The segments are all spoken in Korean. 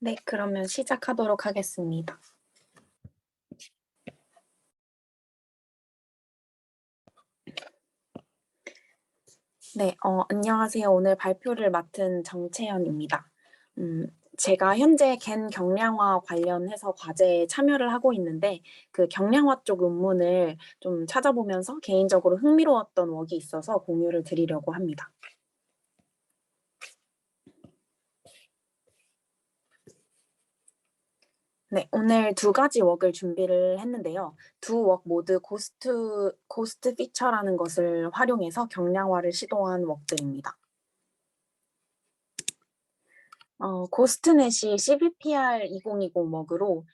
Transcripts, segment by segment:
네, 그러면 시작하도록 하겠습니다. 네, 안녕하세요. 오늘 발표를 맡은 정채연입니다. 제가 현재 겐 경량화 관련해서 과제에 참여를 하고 있는데 그 경량화 쪽 논문을 좀 찾아보면서 개인적으로 흥미로웠던 웍이 있어서 공유를 드리려고 합니다. 네, 오늘 두 가지 웍을 준비를 했는데요. 두 웍 모두 고스트 피처라는 것을 활용해서 경량화를 시도한 웍들입니다. 고스트넷이 CVPR 2020 웍으로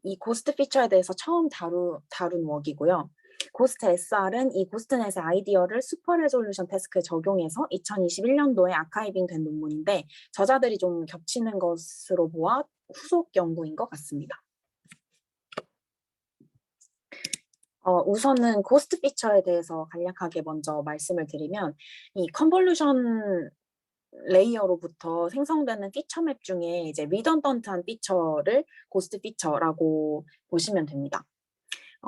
이 고스트 피처에 대해서 처음 다룬 웍이고요. 고스트 SR은 이 고스트넷의 아이디어를 슈퍼 레졸루션 태스크에 적용해서 2021년도에 아카이빙된 논문인데 저자들이 좀 겹치는 것으로 보아 후속 연구인 것 같습니다. 우선은 고스트 피처에 대해서 간략하게 먼저 말씀을 드리면 이 컨볼루션 레이어로부터 생성되는 피처맵 중에 이제 리던던트한 피처를 고스트 피처라고 보시면 됩니다.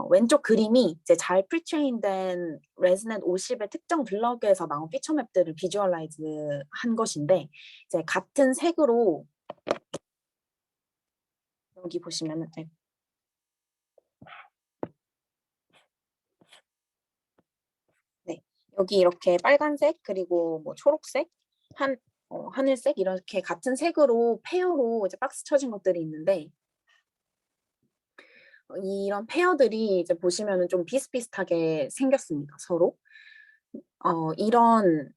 왼쪽 그림이 이제 잘 프리트레인된 레즈넷 50의 특정 블럭에서 나온 피처맵들을 비주얼라이즈 한 것인데 이제 같은 색으로 여기 보시면은 네, 여기 이렇게 빨간색 그리고 뭐 초록색 하늘색 이렇게 같은 색으로 페어로 이제 박스 쳐진 것들이 있는데 이런 페어들이 이제 보시면은 좀 비슷비슷하게 생겼습니다, 서로. 이런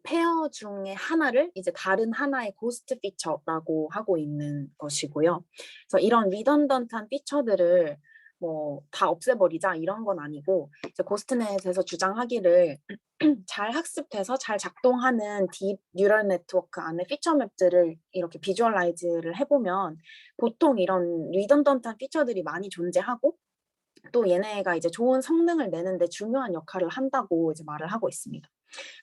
페어 중에 하나를 이제 다른 하나의 고스트 피처라고 하고 있는 것이고요. 그래서 이런 리던던트한 피처들을 뭐 다 없애버리자 이런 건 아니고 이제 고스트넷에서 주장하기를 잘 학습돼서 잘 작동하는 딥 뉴럴 네트워크 안에 피처맵들을 이렇게 비주얼라이즈를 해보면 보통 이런 리던던트한 피처들이 많이 존재하고 또 얘네가 이제 좋은 성능을 내는데 중요한 역할을 한다고 이제 말을 하고 있습니다.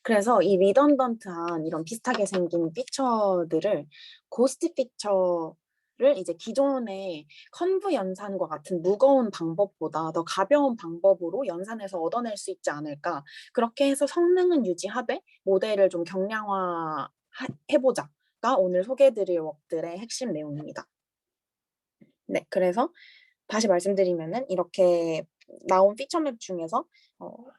그래서 이 리던던트한 이런 비슷하게 생긴 피처들을 고스트 피처를 이제 기존의 컨브 연산과 같은 무거운 방법보다 더 가벼운 방법으로 연산해서 얻어낼 수 있지 않을까. 그렇게 해서 성능은 유지하되 모델을 좀 경량화 해보자가 오늘 소개해드릴 웍들의 핵심 내용입니다. 네, 그래서 다시 말씀드리면은 이렇게 나온 피처맵 중에서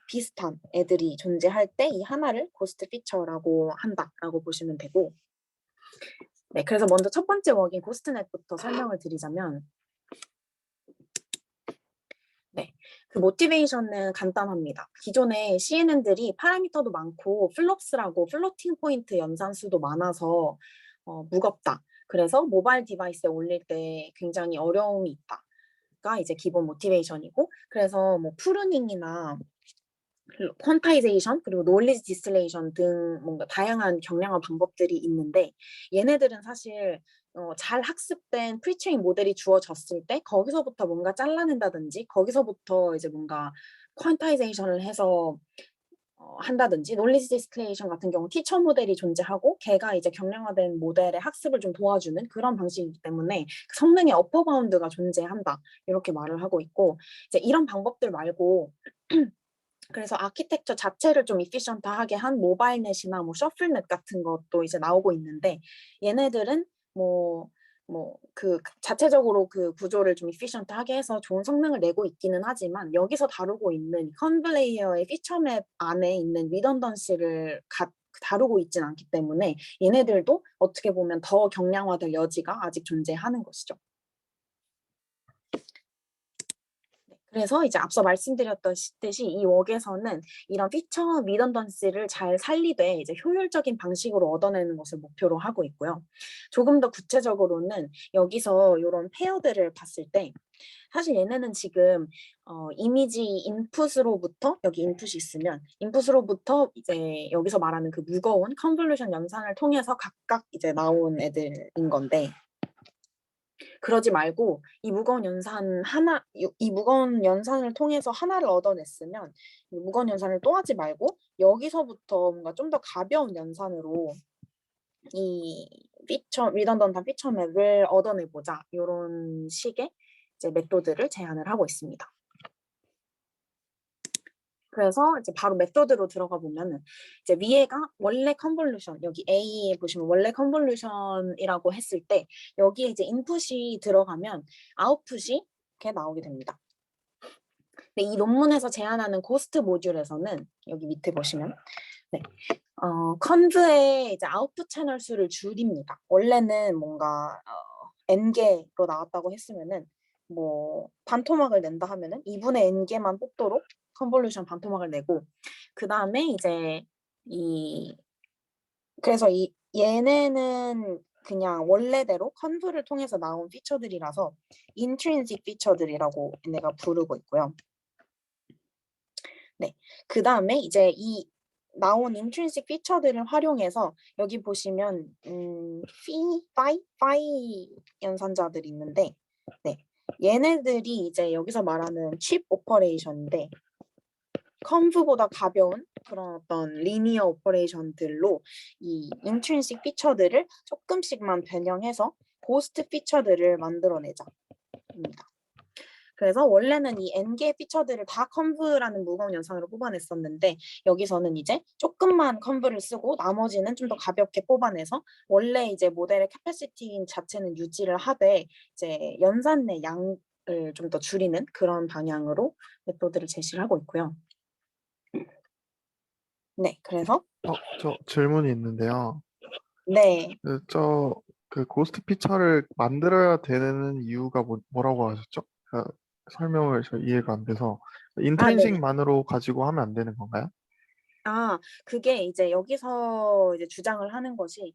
비슷한 애들이 존재할 때 이 하나를 고스트 피처라고 한다라고 보시면 되고 네, 그래서 먼저 첫 번째 웍인 고스트넷부터 설명을 드리자면 네, 그 모티베이션은 간단합니다. 기존에 CNN들이 파라미터도 많고 플롭스라고 플로팅 포인트 연산수도 많아서 무겁다. 그래서 모바일 디바이스에 올릴 때 굉장히 어려움이 있다가 이제 기본 모티베이션이고 그래서 뭐 프루닝이나 퀀타이제이션 그리고 놀리지 디스틸레이션 등 뭔가 다양한 경량화 방법들이 있는데 얘네들은 사실 잘 학습된 프리트레인 모델이 주어졌을 때 거기서부터 뭔가 잘라낸다든지 거기서부터 이제 뭔가 퀀타이제이션을 해서 한다든지 놀리지 디스틸레이션 같은 경우 티처 모델이 존재하고 걔가 이제 경량화된 모델의 학습을 좀 도와주는 그런 방식이기 때문에 그 성능의 어퍼 바운드가 존재한다 이렇게 말을 하고 있고 이제 이런 방법들 말고 그래서 아키텍처 자체를 좀 이피션트하게 한 모바일넷이나 뭐 셔플넷 같은 것도 이제 나오고 있는데 얘네들은 그 자체적으로 그 구조를 좀 이피션트하게 해서 좋은 성능을 내고 있기는 하지만 여기서 다루고 있는 컨블레이어의 피처맵 안에 있는 리던던시를 다루고 있진 않기 때문에 얘네들도 어떻게 보면 더 경량화될 여지가 아직 존재하는 것이죠. 그래서 이제 앞서 말씀드렸듯이 이 웍에서는 이런 피처 리던던시를 잘 살리되 이제 효율적인 방식으로 얻어내는 것을 목표로 하고 있고요. 조금 더 구체적으로는 여기서 이런 페어들을 봤을 때 사실 얘네는 지금 이미지 인풋으로부터 여기 인풋이 있으면 인풋으로부터 이제 여기서 말하는 그 무거운 컨볼루션 연산을 통해서 각각 이제 나온 애들인 건데 그러지 말고 이 무거운 연산을 통해서 하나를 얻어냈으면 이 무거운 연산을 또 하지 말고 여기서부터 뭔가 좀 더 가벼운 연산으로 이 리던던트한 피처 맵을 얻어내보자. 이런 식의 이제 메소드를 제안을 하고 있습니다. 그래서 이제 바로 메소드로 들어가 보면은 이제 위에가 원래 컨볼루션, 여기 A에 보시면 원래 컨볼루션이라고 했을 때 여기에 이제 인풋이 들어가면 아웃풋이 이렇게 나오게 됩니다. 근데 이 논문에서 제안하는 고스트 모듈에서는 여기 밑에 보시면 네. 컨브의 이제 아웃풋 채널 수를 줄입니다. 원래는 뭔가 n개로 나왔다고 했으면은 뭐 반토막을 낸다 하면은 2분의 n개만 뽑도록 컨볼루션 반토막을 내고 그 다음에 이제 그래서 얘네는 그냥 원래대로 컨브를 통해서 나온 피처들이라서 인트린식 피처들이라고 얘네가 부르고 있고요. 네, 그 다음에 이제 이 나온 인트린식 피처들을 활용해서 여기 보시면 파이 연산자들이 있는데 네, 얘네들이 이제 여기서 말하는 칩 오퍼레이션인데 컨브보다 가벼운 그런 어떤 리니어 오퍼레이션들로 이 인트린식 피처들을 조금씩만 변형해서 고스트 피처들을 만들어내자입니다. 그래서 원래는 이 n개의 피처들을 다 컨브라는 무거운 연산으로 뽑아냈었는데 여기서는 이제 조금만 컨브를 쓰고 나머지는 좀 더 가볍게 뽑아내서 원래 이제 모델의 캐패시티 자체는 유지를 하되 이제 연산 내 양을 좀 더 줄이는 그런 방향으로 메소드를 제시를 하고 있고요. 네, 그래서 저 질문이 있는데요. 네. 그 고스트 피처를 만들어야 되는 이유가 뭐라고 하셨죠? 설명을 저 이해가 안 돼서 네. 인트린식만으로 가지고 하면 안 되는 건가요? 그게 이제 여기서 이제 주장을 하는 것이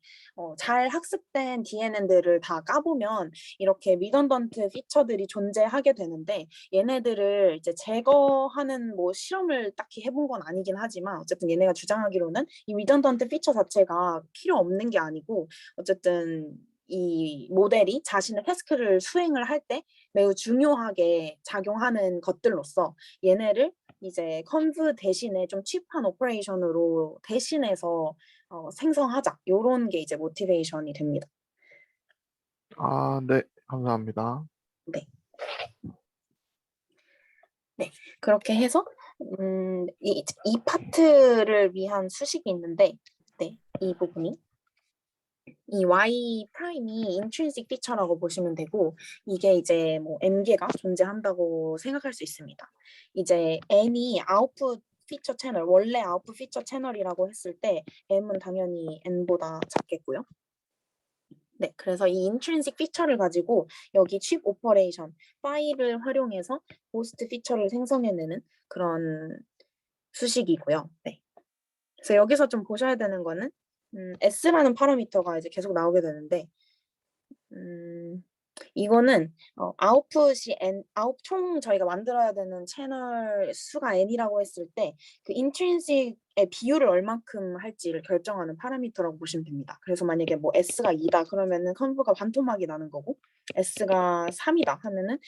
잘 학습된 DNN들을 다 까보면 이렇게 리던던트 피처들이 존재하게 되는데 얘네들을 이제 제거하는 뭐 실험을 딱히 해본 건 아니긴 하지만 어쨌든 얘네가 주장하기로는 이 리던던트 피처 자체가 필요 없는 게 아니고 어쨌든 이 모델이 자신의 태스크를 수행을 할 때 매우 중요하게 작용하는 것들로서 얘네를 이제 컨브 대신에 좀 칩한 오퍼레이션으로 대신해서 생성하자. 요런 게 이제 모티베이션이 됩니다. 네, 감사합니다. 네. 네. 그렇게 해서 이 파트를 위한 수식이 있는데 네, 이 부분이 이 y 프라임이 인트린식 피처라고 보시면 되고 이게 이제 뭐 n개가 존재한다고 생각할 수 있습니다. 이제 n이 아웃풋 피처 채널, 원래 아웃풋 피처 채널이라고 했을 때 m은 당연히 n보다 작겠고요. 네, 그래서 이 인트린식 피처를 가지고 여기 칩 오퍼레이션, 파이를 활용해서 고스트 피처를 생성해내는 그런 수식이고요. 네. 그래서 여기서 좀 보셔야 되는 거는 S라는 파라미터가 이제 계속 나오게 되는데 이거는 아웃풋이 총 저희가 만들어야 되는 채널 수가 n이라고 했을 때 그 인트린식의 비율을 얼만큼 할지를 결정하는 파라미터라고 보시면 됩니다. 그래서 만약에 뭐 s가 2다 그러면은 컨브가 반토막이 나는 거고 s가 3이다 하면은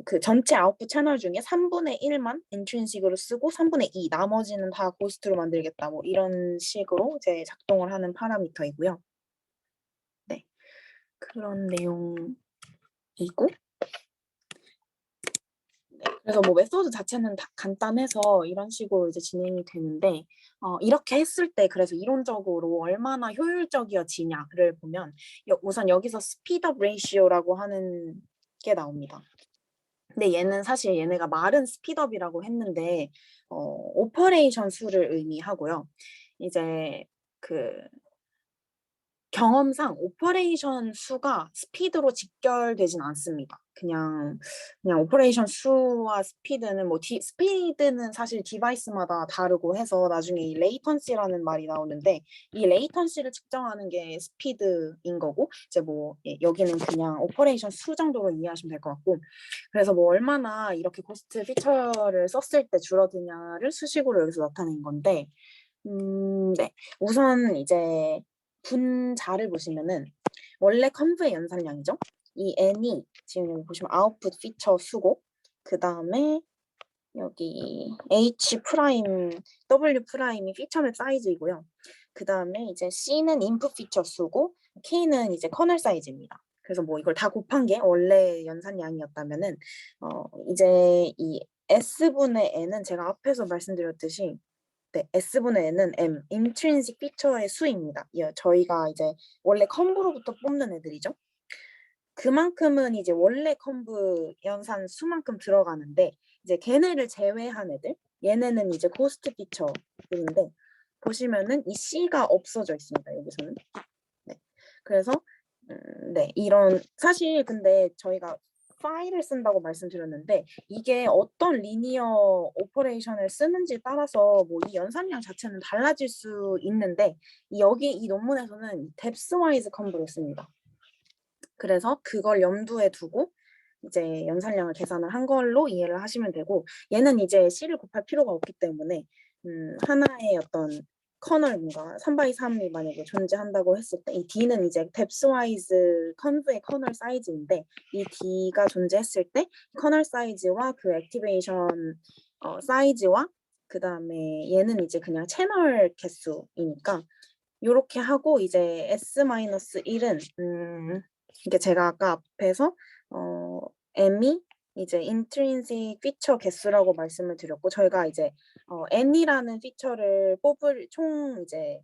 그 전체 아웃풋 채널 중에 3분의 1만 인트린식으로 쓰고 3분의 2 나머지는 다 고스트로 만들겠다 뭐 이런 식으로 이제 작동을 하는 파라미터이고요. 네. 그런 내용이고 그래서 뭐 메소드 자체는 다 간단해서 이런 식으로 이제 진행이 되는데 이렇게 했을 때 그래서 이론적으로 얼마나 효율적이어지냐를 보면 우선 여기서 스피드업 레이시오라고 하는 게 나옵니다. 근데 얘는 사실 얘네가 말은 스피드업이라고 했는데 오퍼레이션 수를 의미하고요. 이제 그 경험상 오퍼레이션 수가 스피드로 직결되진 않습니다. 그냥 오퍼레이션 수와 스피드는 스피드는 사실 디바이스마다 다르고 해서 나중에 이 레이턴시라는 말이 나오는데 이 레이턴시를 측정하는 게 스피드인 거고 이제 뭐 여기는 그냥 오퍼레이션 수 정도로 이해하시면 될 것 같고 그래서 뭐 얼마나 이렇게 고스트 피처를 썼을 때 줄어드냐를 수식으로 여기서 나타낸 건데 네. 우선 이제 분자를 보시면은 원래 컨브의 연산량이죠. 이 n이 지금 여기 보시면 아웃풋 피처 수고 그 다음에 여기 h 프라임 w 프라임이 피처맵 사이즈이고요. 그 다음에 이제 c는 인풋 피처 수고 K는 이제 커널 사이즈입니다. 그래서 뭐 이걸 다 곱한 게 원래 연산량이었다면은 이제 이 S분의 N은 제가 앞에서 말씀드렸듯이 네, S분의 N은 M, intrinsic feature의 수입니다. 저희가 이제 원래 컴브로부터 뽑는 애들이죠. 그만큼은 이제 원래 컴브 연산 수만큼 들어가는데 이제 걔네를 제외한 애들 얘네는 이제 고스트 피처들인데 보시면은 이 C가 없어져 있습니다. 여기서는. 네. 그래서 네, 이런 사실 근데 저희가 파일을 쓴다고 말씀드렸는데 이게 어떤 리니어 오퍼레이션을 쓰는지에 따라서 뭐 이 연산량 자체는 달라질 수 있는데 여기 이 논문에서는 depth-wise 컴브를 씁니다. 그래서 그걸 염두에 두고 이제 연산량을 계산을 한 걸로 이해를 하시면 되고 얘는 이제 C를 곱할 필요가 없기 때문에 하나의 어떤 커널 뭔가 3x3이 만약에 존재한다고 했을 때 이 D는 이제 depth-wise 컨브의 커널 사이즈인데 이 D가 존재했을 때 커널 사이즈와 그 액티베이션 사이즈와 그 다음에 얘는 이제 그냥 채널 개수이니까 요렇게 하고 이제 S-1은 이게 제가 아까 앞에서 M이 이제 intrinsic feature 개수라고 말씀을 드렸고 저희가 이제 N이라는 피처를 뽑을 총 이제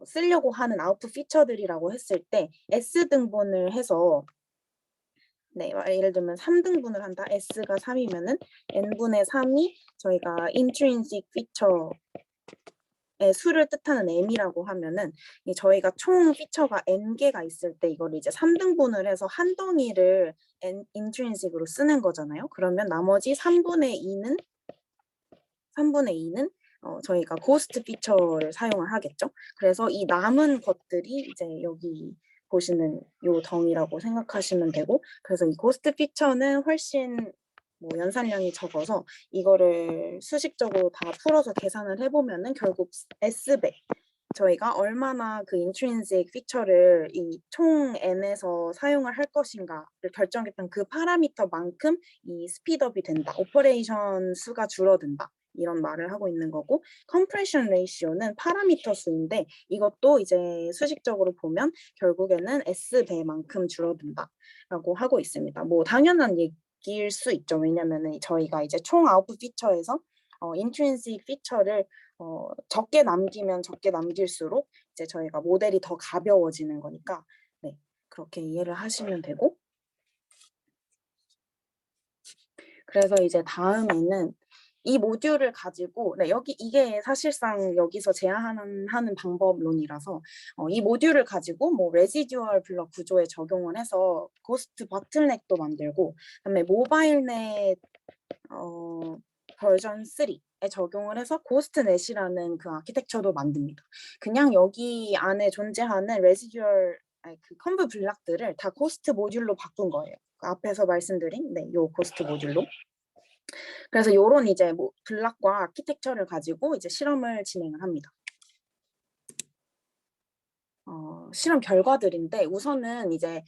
쓰려고 하는 아웃풋 피처들이라고 했을 때 S 등분을 해서 네, 예를 들면 3등분을 한다. S가 3이면은 N분의 3이 저희가 intrinsic feature 수를 뜻하는 M이라고 하면은 저희가 총 피처가 N개가 있을 때 이걸 이제 3등분을 해서 한 덩이를 intrinsic으로 쓰는 거잖아요. 그러면 나머지 3분의 2는 저희가 고스트 피처를 사용을 하겠죠. 그래서 이 남은 것들이 이제 여기 보시는 요 덩이라고 생각하시면 되고 그래서 이 고스트 피처는 훨씬 뭐 연산량이 적어서 이거를 수식적으로 다 풀어서 계산을 해보면은 결국 S배 저희가 얼마나 그 intrinsic feature를 이 총 N에서 사용을 할 것인가를 결정했던 그 파라미터만큼 이 스피드업이 된다. 오퍼레이션 수가 줄어든다. 이런 말을 하고 있는 거고 compression ratio는 파라미터 수인데 이것도 이제 수식적으로 보면 결국에는 S배만큼 줄어든다라고 하고 있습니다. 뭐 당연한 얘기일 수 있죠. 왜냐면은 저희가 이제 총 아웃풋 피처에서 intrinsic feature를 적게 남기면 적게 남길수록 이제 저희가 모델이 더 가벼워지는 거니까 네, 그렇게 이해를 하시면 되고 그래서 이제 다음에는 이 모듈을 가지고 네, 여기 이게 사실상 여기서 제한하는 방법론이라서 이 모듈을 가지고 뭐 레지듀얼 블럭 구조에 적용을 해서 고스트 버틀넥도 만들고 그다음에 모바일넷 버전 3에 적용을 해서 고스트넷이라는 그 아키텍처도 만듭니다. 그냥 여기 안에 존재하는 레지듀얼 그 컨브 블락들을 다 고스트 모듈로 바꾼 거예요. 그 앞에서 말씀드린 네, 요 고스트 모듈로. 그래서 요런 이제 뭐 블락과 아키텍처를 가지고 이제 실험을 진행을 합니다. 실험 결과들인데 우선은 이제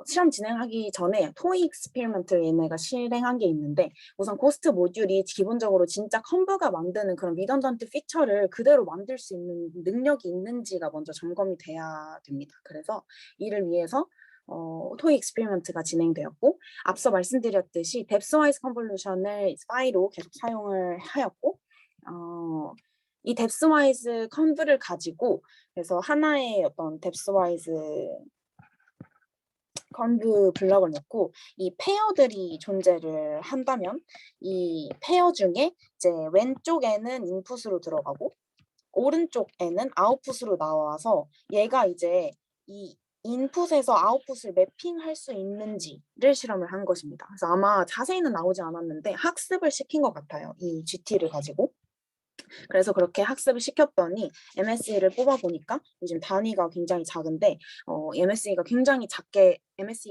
실험 진행하기 전에 토익 익스페리먼트를 얘네가 실행한 게 있는데 우선 고스트 모듈이 기본적으로 진짜 컨브가 만드는 그런 리던던트 피처를 그대로 만들 수 있는 능력이 있는지가 먼저 점검이 돼야 됩니다. 그래서 이를 위해서 토익 익스페리먼트가 진행되었고 앞서 말씀드렸듯이 depth-wise convolution을 파이로 계속 사용을 하였고 이 depth-wise 컨브를 가지고 그래서 하나의 어떤 depth-wise 컨브 블럭을 넣고 이 페어들이 존재를 한다면 이 페어 중에 이제 왼쪽에는 인풋으로 들어가고 오른쪽에는 아웃풋으로 나와서 얘가 이제 이 인풋에서 아웃풋을 매핑할 수 있는지를 실험을 한 것입니다. 그래서 아마 자세히는 나오지 않았는데 학습을 시킨 것 같아요. 이 GT를 가지고. 그래서 그렇게 학습을 시켰더니 MSE를 뽑아보니까 요즘 단위가 굉장히 작은데 MSE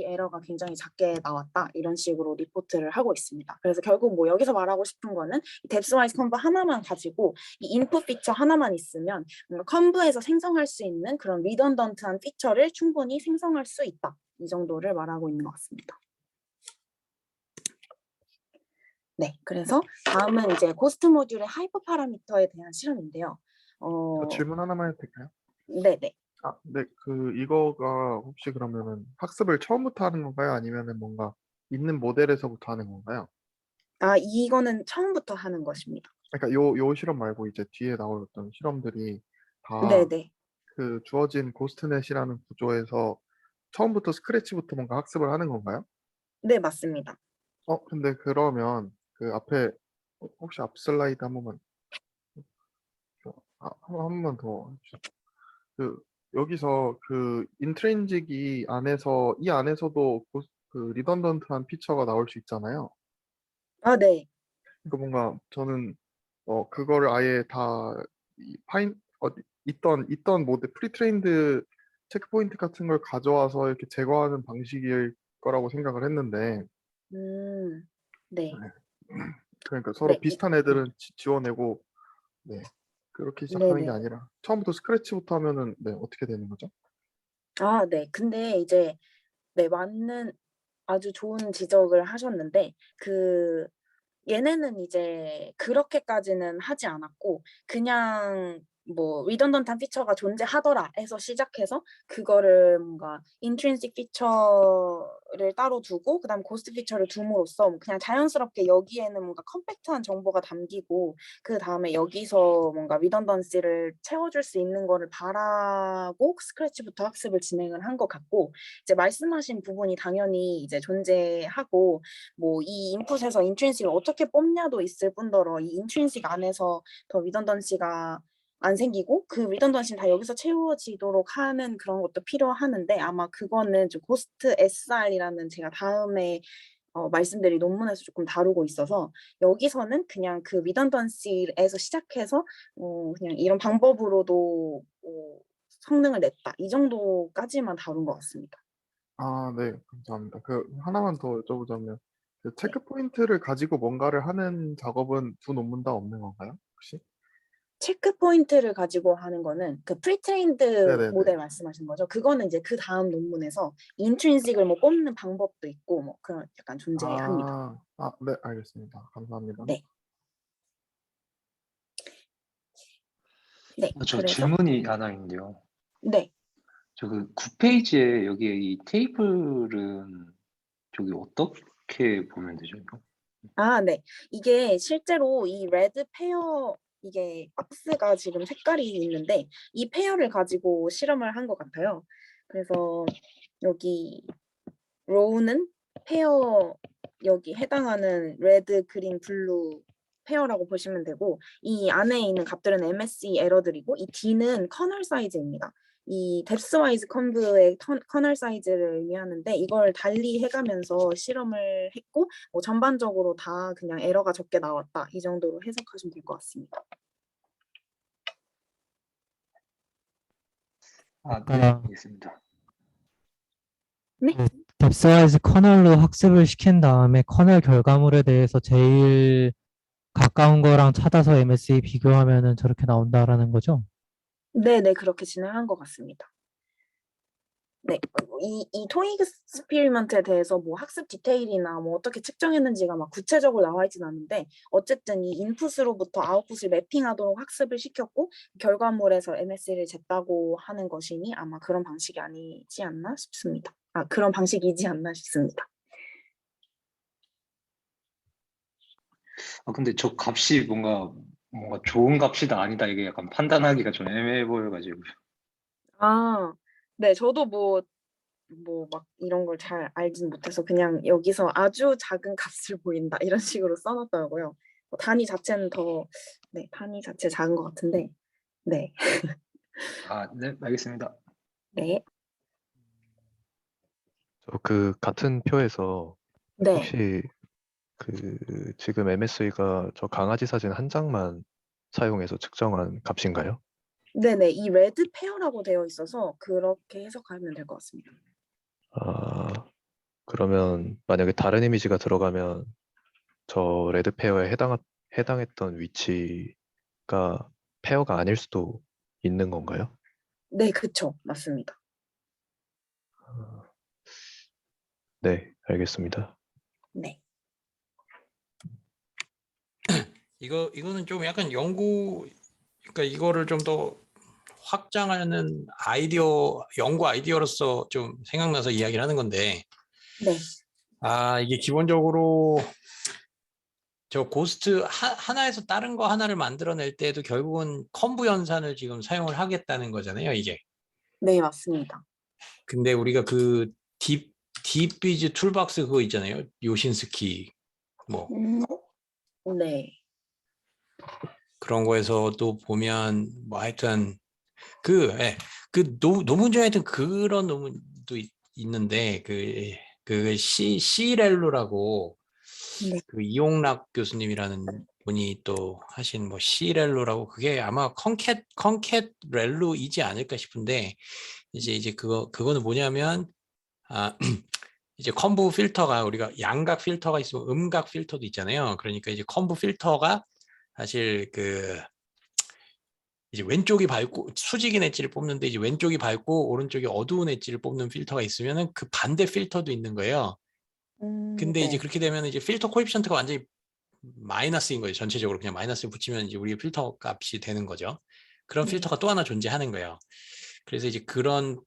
에러가 굉장히 작게 나왔다 이런 식으로 리포트를 하고 있습니다. 그래서 결국 뭐 여기서 말하고 싶은 거는 depth-wise 컨브 하나만 가지고 이 인풋 피처 하나만 있으면 뭔가 컨브에서 생성할 수 있는 그런 리던던트한 피처를 충분히 생성할 수 있다. 이 정도를 말하고 있는 것 같습니다. 네, 그래서 다음은 이제 고스트 모듈의 하이퍼 파라미터에 대한 실험인데요. 저 질문 하나만 해도 될까요? 네네. 네, 이거가 혹시 그러면은 학습을 처음부터 하는 건가요? 아니면은 뭔가 있는 모델에서부터 하는 건가요? 이거는 처음부터 하는 것입니다. 그러니까 요 실험 말고 이제 뒤에 나올 어떤 실험들이 다 네네. 그 주어진 고스트넷이라는 구조에서 처음부터 스크래치부터 뭔가 학습을 하는 건가요? 네, 맞습니다. 근데 그러면 그 앞에 혹시 앞 슬라이드 한 번만 한 번만 더 해주세요. 그 여기서 그 인트린직이 안에서 이 안에서도 그 리던던트한 피처가 나올 수 있잖아요. 네. 그러니까 뭔가 저는 그거를 아예 다 파인 있던 모델 프리트레인드 체크포인트 같은 걸 가져와서 이렇게 제거하는 방식일 거라고 생각을 했는데 음, 네. 네. 그러니까 서로 네. 비슷한 애들은 지워내고 네. 그렇게 시작하는 게 네네. 아니라 처음부터 스크래치부터 하면은 네, 어떻게 되는 거죠? 네. 근데 이제, 네, 아주 좋은 지적을 하셨는데, 얘네는 이제 그렇게까지는 하지 않았고, 그냥 뭐 리던던트한 피처가 존재하더라 해서 시작해서 그거를 뭔가 인트린식 피처를 따로 두고 그다음 고스트 피처를 둠으로써 그냥 자연스럽게 여기에는 뭔가 컴팩트한 정보가 담기고 그 다음에 여기서 뭔가 리던던시를 채워줄 수 있는 거를 바라고 스크래치부터 학습을 진행을 한 것 같고, 이제 말씀하신 부분이 당연히 이제 존재하고, 뭐 이 인풋에서 인트린식을 어떻게 뽑냐도 있을 뿐더러 이 인트린식 안에서 더 리던던시가 안 생기고 그 리던던시는 다 여기서 채워지도록 하는 그런 것도 필요하는데, 아마 그거는 좀 고스트 SR이라는 제가 다음에 말씀드릴 논문에서 조금 다루고 있어서, 여기서는 그냥 그 리던던시에서 시작해서 그냥 이런 방법으로도 성능을 냈다 이 정도까지만 다룬 것 같습니다. 네, 감사합니다. 하나만 더 여쭤보자면 그 네. 체크 포인트를 가지고 뭔가를 하는 작업은 두 논문 다 없는 건가요? 혹시? 체크 포인트를 가지고 하는 거는 그 프리트레인드 네네네. 모델 말씀하신 거죠. 그거는 이제 그 다음 논문에서 인트린식을 뭐 뽑는 방법도 있고 뭐 그런 약간 존재합니다. 네, 알겠습니다. 감사합니다. 네, 네. 저 그래서 질문이 하나 있는데요. 네, 저 9페이지에 여기에 이 테이블은 저기 어떻게 보면 되죠, 이거? 네. 이게 실제로 이 레드 페어 이게 박스가 지금 색깔이 있는데 이 페어를 가지고 실험을 한 것 같아요. 그래서 여기 로우는 페어 여기 해당하는 레드, 그린, 블루 페어라고 보시면 되고, 이 안에 있는 값들은 MSE 에러들이고 이 D는 커널 사이즈입니다. 이 뎁스와이즈 컨브의 커널 사이즈를 의미하는데 이걸 달리 해가면서 실험을 했고, 뭐 전반적으로 다 그냥 에러가 적게 나왔다 이 정도로 해석하시면 될 것 같습니다. 네, 아까 알겠습니다. 네? 그 뎁스와이즈 커널로 학습을 시킨 다음에 커널 결과물에 대해서 제일 가까운 거랑 찾아서 MSE 비교하면은 저렇게 나온다라는 거죠? 네, 그렇게 진행한 것 같습니다. 네, 이 토익 스피리먼트에 대해서 뭐 학습 디테일이나 뭐 어떻게 측정했는지가 막 구체적으로 나와 있진 않은데, 어쨌든 이 인풋으로부터 아웃풋을 매핑하도록 학습을 시켰고 결과물에서 MSE를 쟀다고 하는 것이니 아마 그런 방식이 아니지 않나 싶습니다. 그런 방식이지 않나 싶습니다. 근데 저 값이 뭔가 좋은 값이다 아니다 이게 약간 판단하기가 좀 애매해 보여가지고. 네, 저도 막 이런 걸 잘 알진 못해서 그냥 여기서 아주 작은 값을 보인다 이런 식으로 써놨더라고요. 단위 자체는 네, 단위 자체 작은 것 같은데, 네, 네, 알겠습니다. 네, 그 같은 표에서 네, 혹시 지금 MSE가 저 강아지 사진 한 장만 사용해서 측정한 값인가요? 네네. 이 레드 페어라고 되어 있어서 그렇게 해석하면 될 것 같습니다. 아, 그러면 만약에 다른 이미지가 들어가면 저 레드 페어에 해당했던 위치가 페어가 아닐 수도 있는 건가요? 네, 그쵸. 맞습니다. 아, 네, 알겠습니다. 네. 이거는 좀 약간 연구, 그러니까 이거를 좀 더 확장하는 아이디어, 연구 아이디어로서 좀 생각나서 이야기를 하는 건데, 네. 이게 기본적으로 저 고스트 하나에서 다른 거 하나를 만들어낼 때에도 결국은 컨부 연산을 지금 사용을 하겠다는 거잖아요, 이게. 네, 맞습니다. 근데 우리가 그 딥비즈 툴박스 그거 있잖아요. 요신스키 뭐 네. 그런 거에서도 보면 뭐 하여튼 그 논문 중에 하여튼 그런 논문도 있는데 그 C렐로라고 네. 그 이용락 교수님이라는 분이 또 하신 뭐 C렐로라고 그게 아마 컨캣 렐로이지 않을까 싶은데 이제 그거는 뭐냐면 이제 컴브 필터가 우리가 양각 필터가 있으면 음각 필터도 있잖아요. 그러니까 이제 컴브 필터가 사실 이제 왼쪽이 밝고 수직인 엣지를 뽑는데 이제 왼쪽이 밝고 오른쪽이 어두운 엣지를 뽑는 필터가 있으면은 그 반대 필터도 있는 거예요. 근데 이제 네. 그렇게 되면 이제 필터 코에피션트가 완전히 마이너스인 거예요. 전체적으로 그냥 마이너스를 붙이면 이제 우리의 필터 값이 되는 거죠. 그런 네. 필터가 또 하나 존재하는 거예요. 그래서 이제 그런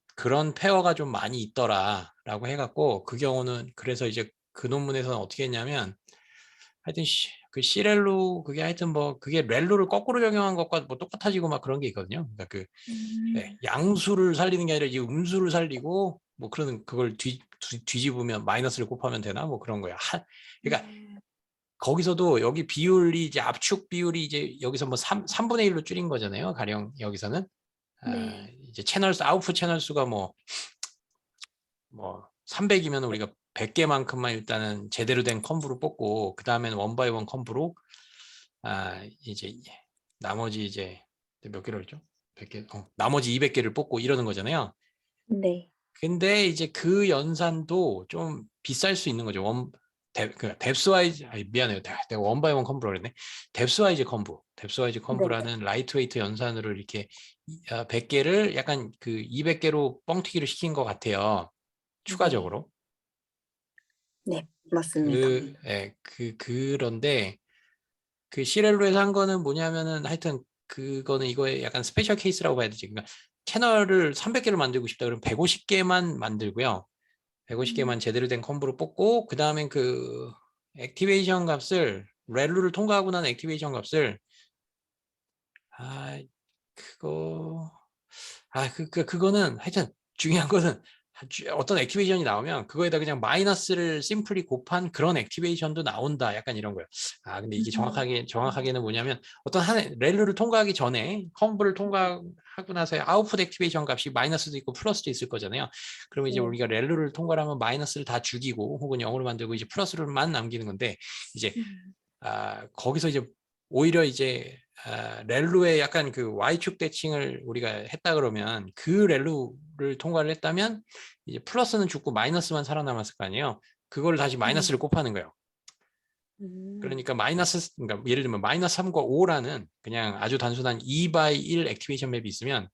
페어가 좀 많이 있더라라고 해갖고 그 경우는 그래서 이제 그 논문에서는 어떻게 했냐면 하여튼 그 C렐로 그게 하여튼 뭐 그게 렐로를 거꾸로 적용한 것과 뭐 똑같아지고 막 그런 게 있거든요. 그러니까 양수를 살리는 게 아니라 이제 음수를 살리고 뭐 그런 그걸 뒤집으면 마이너스를 곱하면 되나 뭐 그런 거야. 그러니까 거기서도 여기 비율이 이제 압축 비율이 이제 여기서 뭐 3분의 1로 줄인 거잖아요. 가령 여기서는 네. 이제 채널 수 아웃풋 채널 수가 뭐 300이면 우리가 100개만큼만 일단은 제대로 된 컴브로 뽑고 그 다음에는 원바이 원 컴브로 이제 나머지 이제 몇 개를 했죠? 100개, 나머지 200개를 뽑고 이러는 거잖아요. 네. 근데 이제 그 연산도 좀 비쌀 수 있는 거죠. 뎁스와이즈 미안해요. 내가 원바이 원 컴브로 그랬네. 뎁스와이즈 컴브라는 라이트웨이트 연산으로 이렇게 100개를 약간 그 200개로 뻥튀기를 시킨 것 같아요. 추가적으로. 네, 맞습니다. 그런데 그 C렐로에서 한 거는 뭐냐면은 하여튼 그거는 이거에 약간 스페셜 케이스라고 봐야 되지. 그러니까 채널을 300개를 만들고 싶다 그러면 150개만 만들고요. 150개만 제대로 된 컴브로 뽑고 그 다음엔 그 액티베이션 값을 렐로를 통과하고 난 액티베이션 값을 그거는 하여튼 중요한 거는 어떤 액티베이션이 나오면 그거에다 그냥 마이너스를 심플리 곱한 그런 액티베이션도 나온다. 약간 이런 거예요. 근데 이게 정확하게는 뭐냐면 어떤 렐로를 통과하기 전에 컴브를 통과하고 나서 아웃풋 액티베이션 값이 마이너스도 있고 플러스도 있을 거잖아요. 그러면 이제 우리가 렐로를 통과를 하면 마이너스를 다 죽이고 혹은 0으로 만들고 이제 플러스를만 남기는 건데 이제 거기서 이제 오히려 이제 렐로의 약간 그 Y축 대칭을 우리가 했다 그러면 그 렐로를 통과를 했다면 이제 플러스는 죽고 마이너스만 살아남았을 거 아니에요. 그걸 다시 마이너스를 곱하는 거예요. 그러니까 그러니까 예를 들면 마이너스 3과 5라는 그냥 아주 단순한 2x1 액티베이션 맵이 있으면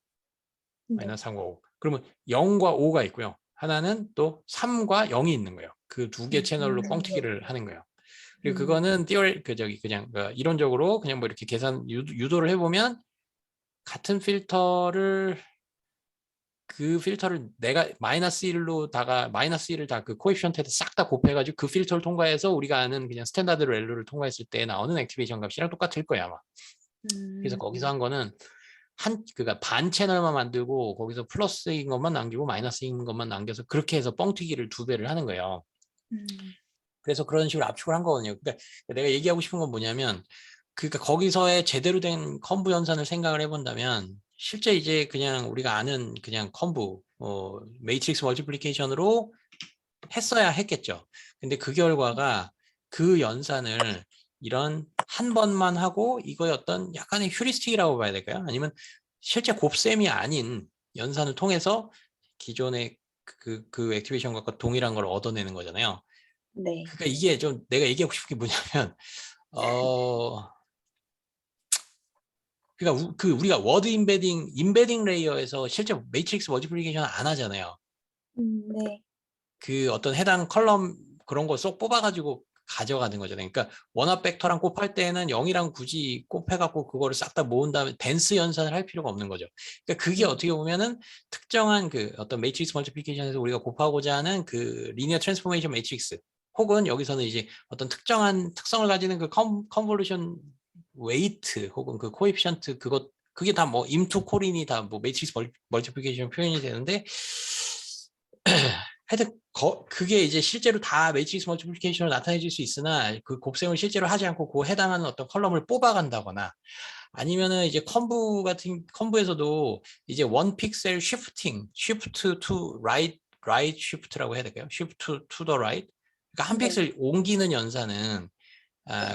마이너스 3과 5. 그러면 0과 5가 있고요. 하나는 또 3과 0이 있는 거예요. 그 두 개 채널로 뻥튀기를 하는 거예요. 그리고 그거는 그냥 이론적으로 그냥 뭐 이렇게 계산 유도를 해보면 같은 그 필터를 내가 마이너스 1을 다 그 코에피션트에다 싹 다 곱해가지고 그 필터를 통과해서 우리가 아는 그냥 스탠다드 렐로를 통과했을 때 나오는 액티베이션 값이랑 똑같을 거야 아마. 그래서 거기서 한 거는 그러니까 반 채널만 만들고 거기서 플러스인 것만 남기고 마이너스인 것만 남겨서 그렇게 해서 뻥튀기를 2배를 하는 거예요. 그래서 그런 식으로 압축을 한 거거든요. 그러니까 내가 얘기하고 싶은 건 뭐냐면 그러니까 거기서의 제대로 된 컴브 연산을 생각을 해본다면 실제 이제 그냥 우리가 아는 그냥 컴브 매트릭스 멀티플리케이션으로 했어야 했겠죠. 근데 그 결과가 그 연산을 이런 한 번만 하고 이거의 어떤 약간의 휴리스틱이라고 봐야 될까요? 아니면 실제 곱셈이 아닌 연산을 통해서 기존의 그 액티베이션 값과 동일한 걸 얻어내는 거잖아요. 네. 그러니까 이게 좀 내가 얘기하고 싶은 게 뭐냐면 그러니까 우리가 워드 임베딩 레이어에서 실제 매트릭스 멀티플리케이션 안 하잖아요. 네. 그 어떤 해당 컬럼 그런 거 쏙 뽑아가지고 가져가는 거잖아요. 그러니까 원합 벡터랑 곱할 때는 0이랑 굳이 곱해갖고 그거를 싹 다 모은 다음에 댄스 연산을 할 필요가 없는 거죠. 그러니까 그게 어떻게 보면은 특정한 그 어떤 매트릭스 멀티플리케이션에서 우리가 곱하고자 하는 그 리니어 트랜스포메이션 매트릭스 혹은 여기서는 이제 어떤 특정한 특성을 가지는 그 컨볼루션 웨이트 혹은 그 코에피션트 그게 다 뭐 임투 콜인이 다 뭐 매트릭스 멀티플리케이션 표현이 되는데 하여튼 그게 이제 실제로 다 매트릭스 멀티플리케이션으로 나타내질 수 있으나 그 곱셈을 실제로 하지 않고 그 해당하는 어떤 컬럼을 뽑아간다거나 아니면은 이제 컴브에서도 이제 원 픽셀 쉬프팅, 쉬프트 투 라이트 쉬프트라고 해야 될까요? 쉬프트 투 더 라이트. 그러니까 한 네. 픽셀 옮기는 연산은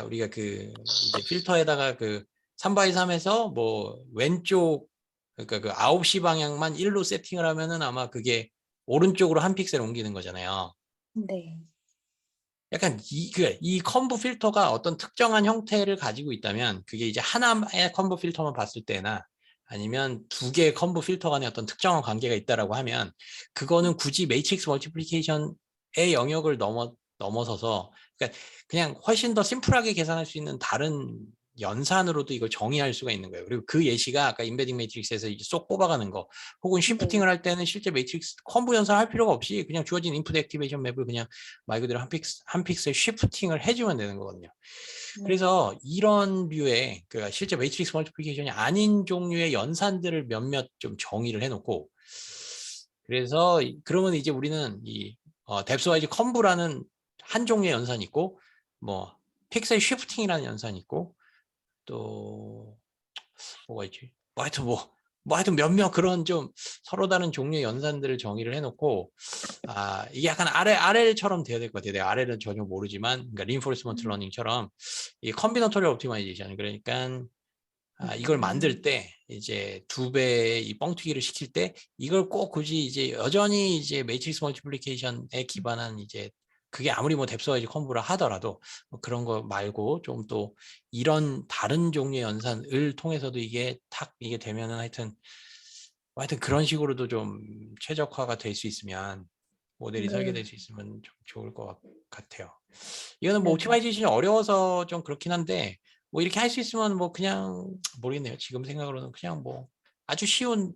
우리가 그 이제 필터에다가 그 3x3에서 뭐 왼쪽 그러니까 그 9시 방향만 1로 세팅을 하면은 아마 그게 오른쪽으로 한 픽셀 옮기는 거잖아요. 네. 약간 이 컴브 필터가 어떤 특정한 형태를 가지고 있다면 그게 이제 하나의 컴브 필터만 봤을 때나 아니면 두 개의 컴브 필터 간에 어떤 특정한 관계가 있다라고 하면 그거는 굳이 매트릭스 멀티플리케이션의 영역을 넘어서서 그러니까 그냥 훨씬 더 심플하게 계산할 수 있는 다른 연산으로도 이걸 정의할 수가 있는 거예요. 그리고 그 예시가 아까 인베딩 매트릭스에서 이제 쏙 뽑아가는 거 혹은 쉬프팅을 할 때는 실제 매트릭스 컴브 연산할 필요가 없이 그냥 주어진 인풋 액티베이션 맵을 그냥 말 그대로 한 픽셀 쉬프팅을 해주면 되는 거거든요. 그래서 이런 뷰의 그 실제 매트릭스 멀티플리케이션이 아닌 종류의 연산들을 몇몇 좀 정의를 해놓고 그래서 그러면 이제 우리는 이 뎁스와이즈 컴브라는 한 종류의 연산이 있고 뭐 픽셀 쉬프팅이라는 연산이 있고 또 뭐가 있지? 하여튼 몇몇 그런 좀 서로 다른 종류의 연산들을 정의를 해놓고 이게 약간 RL처럼 돼야 될 것 같아요. 내가 RL은 전혀 모르지만 그러니까 reinforcement learning처럼 이 combinatorial optimization 그러니까 이걸 만들 때 이제 2배의 이 뻥튀기를 시킬 때 이걸 꼭 굳이 이제 여전히 이제 매트릭스 멀티플리케이션에 기반한 이제 그게 아무리 뭐 뎁스와이즈 컴브라 하더라도 뭐 그런 거 말고 좀 또 이런 다른 종류의 연산을 통해서도 이게 이게 되면은 하여튼 그런 식으로도 좀 최적화가 될 수 있으면 모델이 설계될 수 있으면 좀 좋을 것 같아요. 이거는 뭐 네. 옵티마이제이션이 어려워서 좀 그렇긴 한데 뭐 이렇게 할 수 있으면 뭐 그냥 모르겠네요. 지금 생각으로는 그냥 뭐 아주 쉬운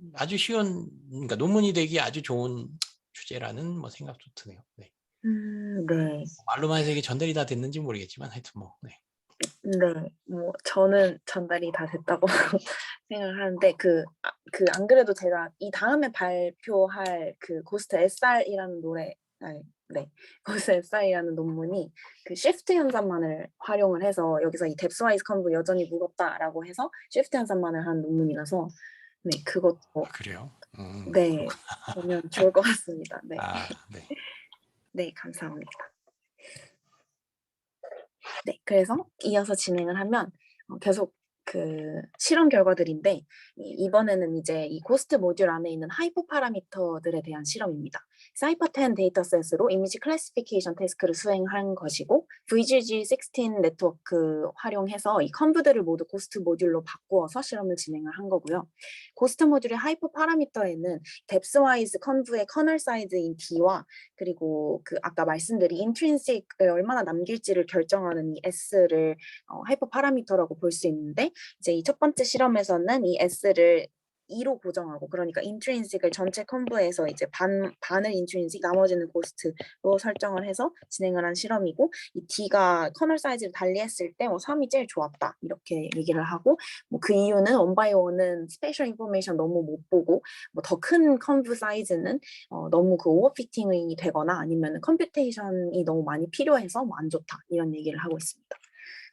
그러니까 논문이 되기 아주 좋은 주제라는 뭐 생각도 드네요. 네. 네. 말로만 해서 이게 전달이 다 됐는지 모르겠지만 하여튼 뭐 네. 네. 뭐 저는 전달이 다 됐다고 생각하는데 안 그래도 제가 이 다음에 발표할 그 고스트 SR이라는 고스트 SR이라는 논문이 그 시프트 현상만을 활용을 해서 여기서 이 뎁스와이즈 컴브 여전히 무겁다라고 해서 시프트 현상만을 한 논문이라서 네, 그것도 그래요. 네, 보면 좋을 것 같습니다. 네. 네. 네, 감사합니다. 네, 그래서 이어서 진행을 하면 계속 그 실험 결과들인데 이번에는 이제 이 고스트 모듈 안에 있는 하이퍼 파라미터들에 대한 실험입니다. 사이퍼10 데이터셋으로 이미지 클래시피케이션 태스크를 수행한 것이고 VGG16 네트워크 활용해서 이 컴브들을 모두 고스트 모듈로 바꾸어서 실험을 진행을 한 거고요. 고스트 모듈의 하이퍼 파라미터에는 뎁스와이즈 컴브의 커널 사이즈인 D와 그리고 그 아까 말씀드린 인트린식을 얼마나 남길지를 결정하는 이 S를 하이퍼 파라미터라고 볼 수 있는데 이제 이 첫 번째 실험에서는 이 S를 2로 고정하고 그러니까 인트린식을 전체 컴브에서 이제 반을 인트린식 나머지는 고스트로 설정을 해서 진행을 한 실험이고 이 D가 커널 사이즈를 달리했을 때 3이 제일 좋았다 이렇게 얘기를 하고 뭐 그 이유는 원바이원은 스페셜 인포메이션 너무 못 보고 뭐 더 큰 컴브 사이즈는 너무 그 오버피팅이 되거나 아니면 컴퓨테이션이 너무 많이 필요해서 뭐 안 좋다 이런 얘기를 하고 있습니다.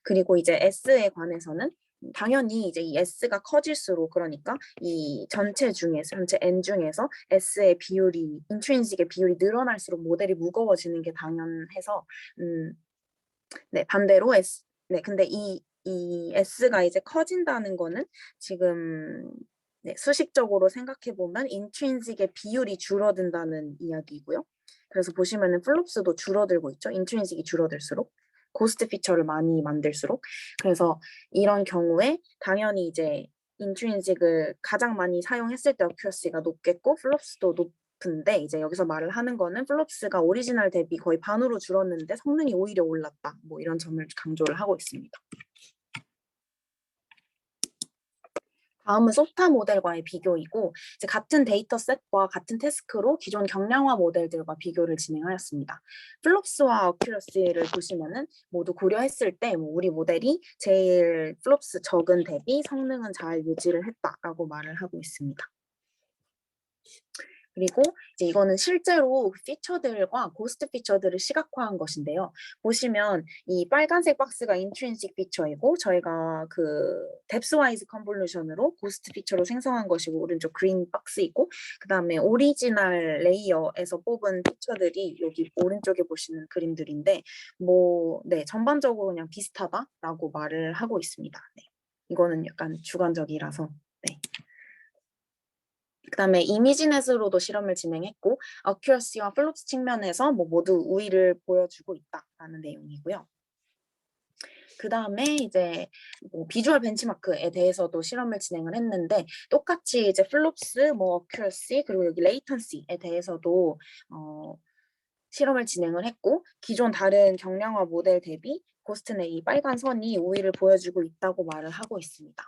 그리고 이제 S에 관해서는 당연히 이제 이 S가 커질수록 그러니까 이 전체 N 중에서 S의 비율이 인트린식의 비율이 늘어날수록 모델이 무거워지는 게 당연해서 네 반대로 근데 이 S가 이제 커진다는 거는 지금 네, 수식적으로 생각해 보면 인트린식의 비율이 줄어든다는 이야기고요. 그래서 보시면은 플롭스도 줄어들고 있죠. 인트린식이 줄어들수록. 고스트 피처를 많이 만들수록 그래서 이런 경우에 당연히 이제 인트린식을 가장 많이 사용했을 때 어큐러시가 높겠고 플롭스도 높은데 이제 여기서 말을 하는 거는 플롭스가 오리지널 대비 거의 반으로 줄었는데 성능이 오히려 올랐다. 뭐 이런 점을 강조를 하고 있습니다. 다음은 소프트 모델과의 비교이고 이제 같은 데이터셋과 같은 태스크로 기존 경량화 모델들과 비교를 진행하였습니다. 플롭스와 어큐러시를 보시면은 모두 고려했을 때 뭐 우리 모델이 제일 플롭스 적은 대비 성능은 잘 유지를 했다라고 말을 하고 있습니다. 그리고 이제 이거는 실제로 피처들과 고스트 피처들을 시각화한 것인데요. 보시면 이 빨간색 박스가 인트린식 피처이고 저희가 그 뎁스와이즈 컨볼루션으로 고스트 피처로 생성한 것이고 오른쪽 그린 박스이고 그 다음에 오리지널 레이어에서 뽑은 피처들이 여기 오른쪽에 보시는 그림들인데 뭐 네, 전반적으로 그냥 비슷하다라고 말을 하고 있습니다. 네. 이거는 약간 주관적이라서 네. 그 다음에 이미지넷으로도 실험을 진행했고 어큐러시와 플롭스 측면에서 뭐 모두 우위를 보여주고 있다라는 내용이고요. 그 다음에 이제 뭐 비주얼 벤치마크에 대해서도 실험을 진행을 했는데 똑같이 이제 플롭스, 뭐 어큐러시 그리고 여기 레이턴시에 대해서도 실험을 진행을 했고 기존 다른 경량화 모델 대비 고스트의 이 빨간 선이 우위를 보여주고 있다고 말을 하고 있습니다.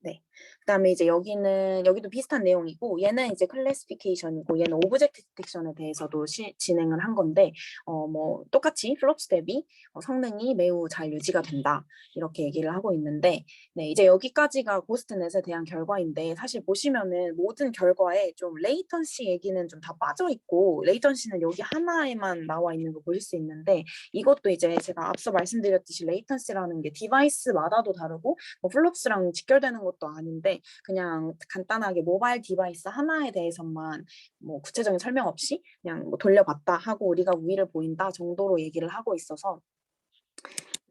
네. 그다음에 이제 여기도 비슷한 내용이고 얘는 이제 클래시피케이션이고 얘는 오브젝트 디텍션에 대해서도 진행을 한 건데 뭐 똑같이 플롭스 대비 성능이 매우 잘 유지가 된다 이렇게 얘기를 하고 있는데 네 이제 여기까지가 고스트넷에 대한 결과인데 사실 보시면은 모든 결과에 좀 레이턴시 얘기는 좀 다 빠져 있고 레이턴시는 여기 하나에만 나와 있는 거 보실 수 있는데 이것도 이제 제가 앞서 말씀드렸듯이 레이턴시라는 게 디바이스마다도 다르고 뭐 플롭스랑 직결되는 것도 아닌데 그냥 간단하게 모바일 디바이스 하나에 대해서만 뭐 구체적인 설명 없이 그냥 뭐 돌려봤다 하고 우리가 우위를 보인다 정도로 얘기를 하고 있어서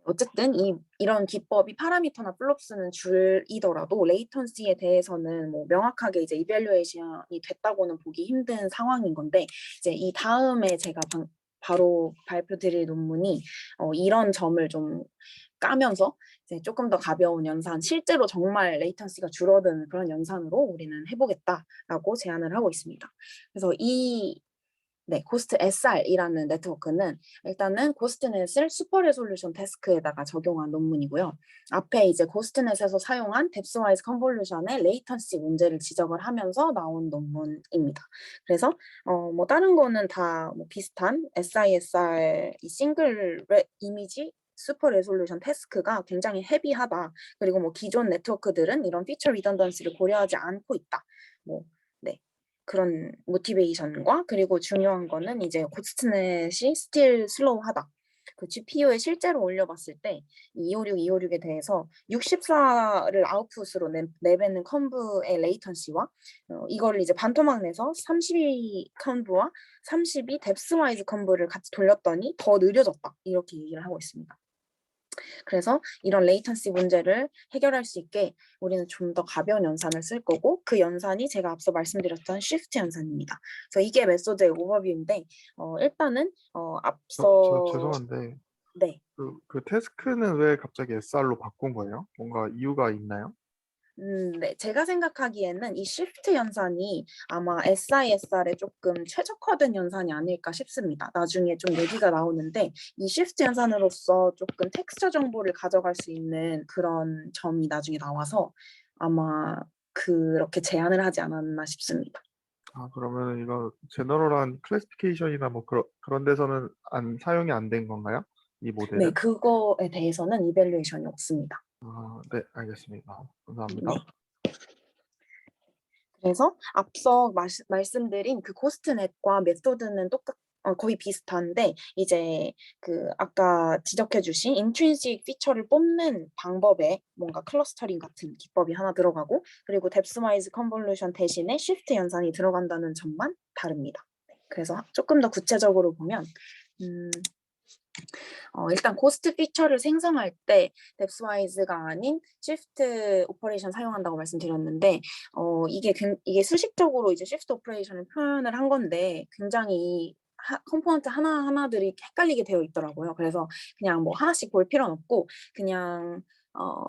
어쨌든 이런 기법이 파라미터나 플롭스는 줄이더라도 레이턴시에 대해서는 뭐 명확하게 이제 이밸류에이션이 됐다고는 보기 힘든 상황인 건데 이제 이 다음에 제가 바로 발표드릴 논문이 이런 점을 좀 까면서 이제 조금 더 가벼운 연산, 실제로 정말 레이턴시가 줄어드는 그런 연산으로 우리는 해보겠다라고 제안을 하고 있습니다. 그래서 고스트 SR이라는 네트워크는 일단은 고스트넷을 슈퍼 레솔루션 태스크에다가 적용한 논문이고요. 앞에 이제 고스트넷에서 사용한 뎁스와이즈 컨볼루션의 레이턴시 문제를 지적을 하면서 나온 논문입니다. 그래서 뭐 다른 거는 다 뭐 비슷한 SISR 이 싱글 이미지 슈퍼 레솔루션 태스크가 굉장히 헤비하다. 그리고 뭐 기존 네트워크들은 이런 피처 리던던시를 고려하지 않고 있다. 뭐 네. 그런 모티베이션과 그리고 중요한 거는 이제 고스트넷이 스틸 슬로우하다. 그 GPU에 실제로 올려봤을 때 256에 대해서 64를 아웃풋으로 내뱉는 컨브의 레이턴시와 이걸 이제 반토막 내서 32 컨브와 32 뎁스와이즈 컨브를 같이 돌렸더니 더 느려졌다. 이렇게 얘기를 하고 있습니다. 그래서 이런 레이턴시 문제를 해결할 수 있게 우리는 좀 더 가벼운 연산을 쓸 거고 그 연산이 제가 앞서 말씀드렸던 쉬프트 연산입니다. 그래서 이게 메소드의 오버뷰인데 일단은 앞서 죄송한데 네. 그 태스크는 왜 갑자기 SR로 바꾼 거예요? 뭔가 이유가 있나요? 네, 제가 생각하기에는 이 쉬프트 연산이 아마 SISR에 조금 최적화된 연산이 아닐까 싶습니다. 나중에 좀 얘기가 나오는데 이 쉬프트 연산으로서 조금 텍스처 정보를 가져갈 수 있는 그런 점이 나중에 나와서 아마 그렇게 제안을 하지 않았나 싶습니다. 아, 그러면 이거 제너럴한 클래시피케이션이나 뭐 그런 데서는 사용이 안 된 건가요? 이 모델은? 네, 그거에 대해서는 이밸류에이션이 없습니다. 아, 네, 알겠습니다. 감사합니다. 네. 그래서 앞서 말씀드린 그 고스트넷과 메소드는 거의 비슷한데 이제 그 아까 지적해주신 인트린식 피처를 뽑는 방법에 뭔가 클러스터링 같은 기법이 하나 들어가고 그리고 뎁스와이즈 컨볼루션 대신에 쉬프트 연산이 들어간다는 점만 다릅니다. 그래서 조금 더 구체적으로 보면 일단 고스트 피처를 생성할 때 뎁스와이즈가 아닌 쉬프트 오퍼레이션 사용한다고 말씀드렸는데 이게 수식적으로 이제 쉬프트 오퍼레이션을 표현을 한 건데 굉장히 컴포넌트 하나하나들이 헷갈리게 되어 있더라고요. 그래서 그냥 뭐 하나씩 볼 필요는 없고 그냥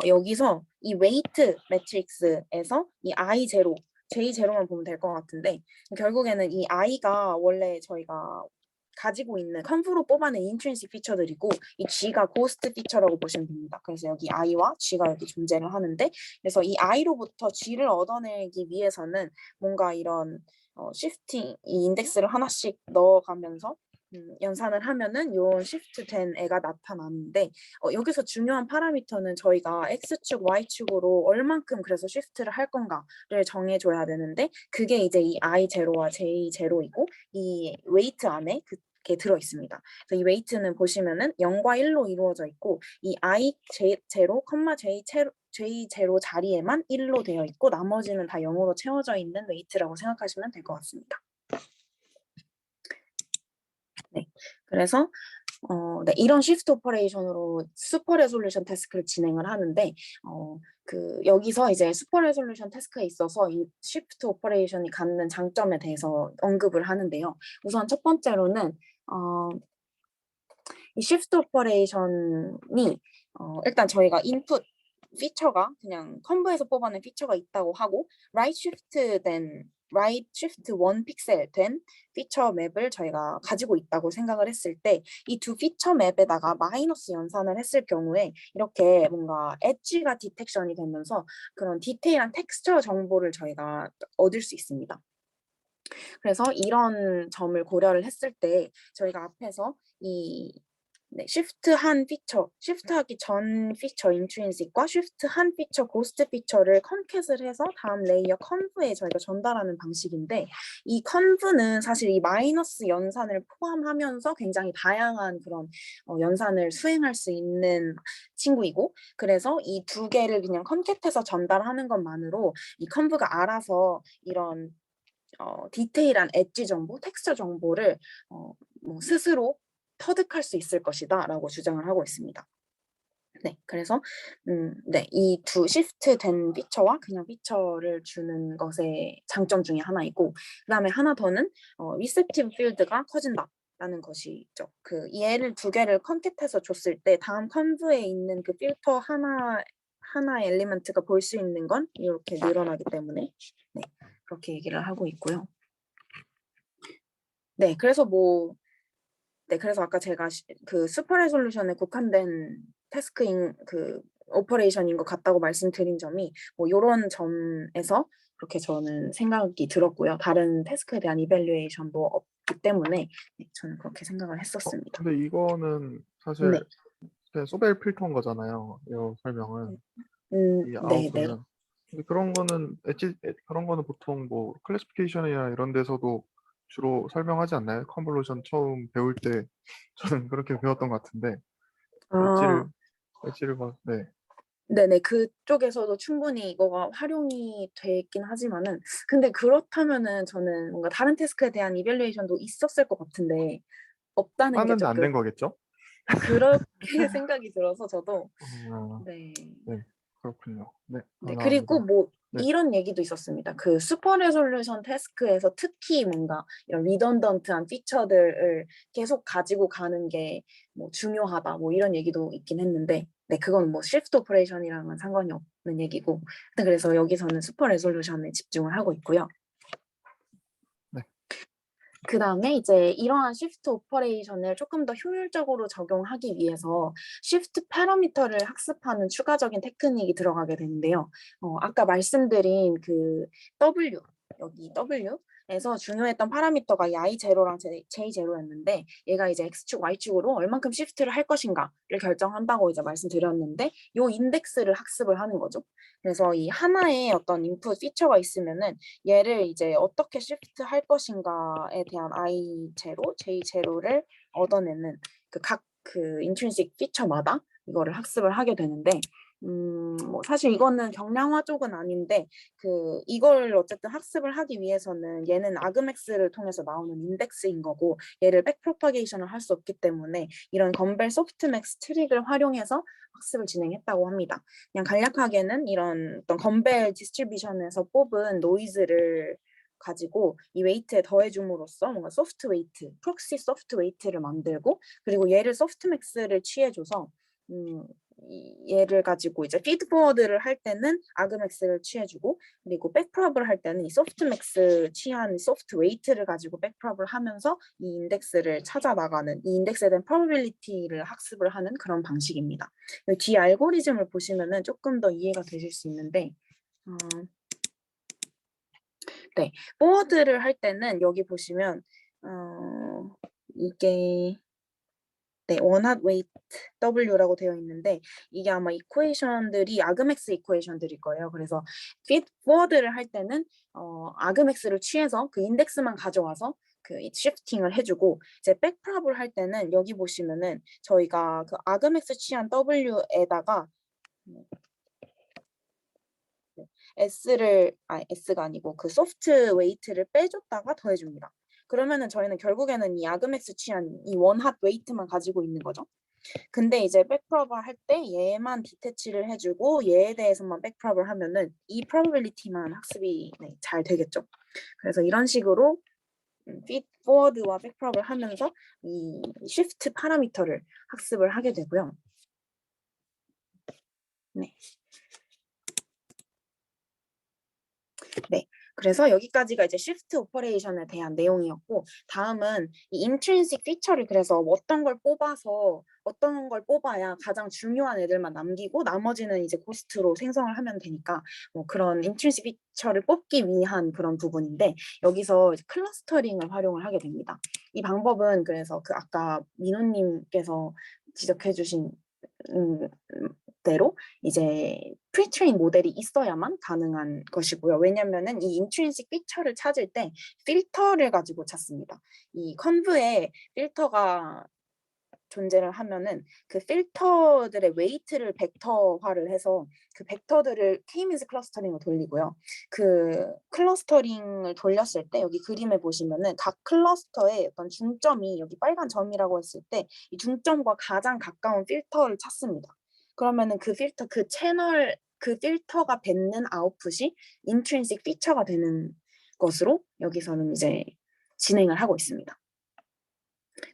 여기서 이 웨이트 매트릭스에서 이 I0 J0만 보면 될 것 같은데 결국에는 이 I가 원래 저희가 가지고 있는 컨프로 뽑아낸 인트린식 피처들이고 이 G가 고스트 피처라고 보시면 됩니다. 그래서 여기 I와 G가 여기 존재를 하는데 그래서 이 I로부터 G를 얻어내기 위해서는 뭔가 이런 시프팅 이 인덱스를 하나씩 넣어가면서 연산을 하면은 요 시프트된 애가 나타나는데 여기서 중요한 파라미터는 저희가 X축, Y축으로 얼만큼 그래서 시프트를 할 건가를 정해줘야 되는데 그게 이제 이 I0와 J0이고 이 웨이트 안에 그게 들어있습니다. 그래서 이 웨이트는 보시면은 0과 1로 이루어져 있고 이 I, J0, J0 자리에만 1로 되어 있고 나머지는 다 0으로 채워져 있는 웨이트라고 생각하시면 될 것 같습니다. 네, 그래서 네, 이런 시프트 오퍼레이션으로 슈퍼 레솔루션 태스크를 진행을 하는데 여기서 이제 슈퍼 레솔루션 태스크에 있어서 이 시프트 오퍼레이션이 갖는 장점에 대해서 언급을 하는데요. 우선 첫 번째로는 이 시프트 오퍼레이션이 일단 저희가 인풋 피처가 그냥 컨브에서 뽑아낸 피처가 있다고 하고 right shift 1 픽셀 된 피처 맵을 저희가 가지고 있다고 생각을 했을 때 이 두 피처 맵에다가 마이너스 연산을 했을 경우에 이렇게 뭔가 엣지가 디텍션이 되면서 그런 디테일한 텍스처 정보를 저희가 얻을 수 있습니다. 그래서 이런 점을 고려를 했을 때 저희가 앞에서 시프트한 피처, 시프트하기 전 피처 인트린식과 시프트한 피처 고스트 피처를 컨캣을 해서 다음 레이어 컨브에 저희가 전달하는 방식인데 이 컨브는 사실 이 마이너스 연산을 포함하면서 굉장히 다양한 그런 연산을 수행할 수 있는 친구이고 그래서 이 두 개를 그냥 컨캣해서 전달하는 것만으로 이 컨브가 알아서 이런 디테일한 엣지 정보, 텍스처 정보를 뭐 스스로 터득할 수 있을 것이다 라고 주장을 하고 있습니다. 네, 그래서 네, 이 두 시프트된 피처와 그냥 피처를 주는 것의 장점 중에 하나이고 그 다음에 하나 더는 리셉티브 필드가 커진다 라는 것이죠. 그 얘를 두 개를 컨캣해서 줬을 때 다음 컨브에 있는 그 필터 하나의 엘리먼트가 볼 수 있는 건 이렇게 늘어나기 때문에 네, 그렇게 얘기를 하고 있고요. 네, 그래서 그래서 아까 제가 그 슈퍼 레솔루션에 국한된 태스크인 그 오퍼레이션인 것 같다고 말씀드린 점이 뭐 이런 점에서 그렇게 저는 생각이 들었고요. 다른 태스크에 대한 이밸류에이션도 없기 때문에 네, 저는 그렇게 생각을 했었습니다. 근데 이거는 사실 네. 그냥 소벨 필터인 거잖아요. 이 설명은 이 네, 네. 아웃은. 근데 그런 거는 그런 거는 보통 뭐 클래시피케이션이나 이런 데서도 주로 설명하지 않나요? 컨볼루션 처음 배울 때 저는 그렇게 배웠던 것 같은데 아, 엣지를 네. 네네. 그쪽에서도 충분히 이거가 활용이 되긴 하지만은 근데 그렇다면은 저는 뭔가 다른 태스크에 대한 이밸류에이션도 있었을 것 같은데 없다는 게 하는데 안 된 조금 거겠죠? 그렇게 생각이 들어서 저도 네. 네, 그렇군요. 네, 네, 그리고 감사합니다. 뭐 네. 이런 얘기도 있었습니다. 그 슈퍼 레솔루션 태스크에서 특히 뭔가 이런 리던던트한 피처들을 계속 가지고 가는 게 뭐 중요하다 뭐 이런 얘기도 있긴 했는데 네, 그건 뭐 시프트 오퍼레이션이랑은 상관이 없는 얘기고 그래서 여기서는 슈퍼 레솔루션에 집중을 하고 있고요. 네. 그 다음에 이제 이러한 시프트 오퍼레이션을 조금 더 효율적으로 적용하기 위해서 시프트 파라미터를 학습하는 추가적인 테크닉이 들어가게 되는데요. 아까 말씀드린 그 W, 여기 W에서 중요했던 파라미터가 이 I0랑 J0였는데 얘가 이제 X축, Y축으로 얼만큼 시프트를 할 것인가를 결정한다고 이제 말씀드렸는데 요 인덱스를 학습을 하는 거죠. 그래서 이 하나의 어떤 인풋 피처가 있으면은 얘를 이제 어떻게 시프트 할 것인가에 대한 I0, J0를 얻어내는 각 인트린식 피처마다 이거를 학습을 하게 되는데 뭐 사실 이거는 경량화 쪽은 아닌데 이걸 어쨌든 학습을 하기 위해서는 얘는 아그맥스를 통해서 나오는 인덱스인 거고 얘를 백프로파게이션을 할 수 없기 때문에 이런 건벨 소프트맥스 트릭을 활용해서 학습을 진행했다고 합니다. 그냥 간략하게는 이런 어떤 건벨 디스트리뷰션에서 뽑은 노이즈를 가지고 이 웨이트에 더해줌으로써 뭔가 소프트 웨이트, 프록시 소프트 웨이트를 만들고 그리고 얘를 소프트맥스를 취해줘서 얘를 가지고 이제 피드포워드를 할 때는 아그맥스를 취해주고, 그리고 백프롭을 할 때는 이 소프트맥스 취한 소프트 웨이트를 가지고 백프롭을 하면서 이 인덱스를 찾아 나가는, 이 인덱스에 대한 프로바빌리티를 학습을 하는 그런 방식입니다. 여기 뒤 알고리즘을 보시면은 조금 더 이해가 되실 수 있는데, 네, 포워드를 할 때는 여기 보시면 이게 네, 원핫 웨이트 W라고 되어 있는데, 이게 아마 이퀘이션들이 아그맥스 이퀘이션들일 거예요. 그래서 피드 포워드를 할 때는 아그맥스를 취해서 그 인덱스만 가져와서 그 시프팅을 해주고, 이제 백프롭을 할 때는 여기 보시면은 저희가 그 아그맥스 취한 W에다가 S가 아니고 그 소프트 웨이트를 빼줬다가 더해줍니다. 그러면은 저희는 결국에는 이 아그맥스 취한 이 원핫 웨이트만 가지고 있는 거죠. 근데 이제 백프롭을 할 때 얘만 디태치를 해주고 얘에 대해서만 백프롭을 하면은 이 프로바빌리티만 학습이 잘 되겠죠. 그래서 이런 식으로 피드 포워드와 백프롭을 하면서 이 쉬프트 파라미터를 학습을 하게 되고요. 네, 그래서 여기까지가 이제 shift 오퍼레이션에 대한 내용이었고, 다음은 이 intrinsic 피처를, 그래서 어떤 걸 뽑아야 가장 중요한 애들만 남기고 나머지는 이제 고스트로 생성을 하면 되니까 뭐 그런 intrinsic 피처를 뽑기 위한 그런 부분인데, 여기서 이제 클러스터링을 활용을 하게 됩니다. 이 방법은 그래서 그 아까 민호님께서 지적해 주신 대로 이제 프리트레인 모델이 있어야만 가능한 것이고요. 왜냐면은 이 인트린식 피처를 찾을 때 필터를 가지고 찾습니다. 이 컨브에 필터가 존재를 하면은 그 필터들의 웨이트를 벡터화를 해서 그 벡터들을 K-means 클러스터링을 돌리고요. 그 클러스터링을 돌렸을 때 여기 그림에 보시면은 각 클러스터의 어떤 중점이 여기 빨간 점이라고 했을 때 이 중점과 가장 가까운 필터를 찾습니다. 그러면은 그 필터, 그 채널, 그 필터가 뱉는 아웃풋이 인트린식 피처가 되는 것으로 여기서는 이제 진행을 하고 있습니다.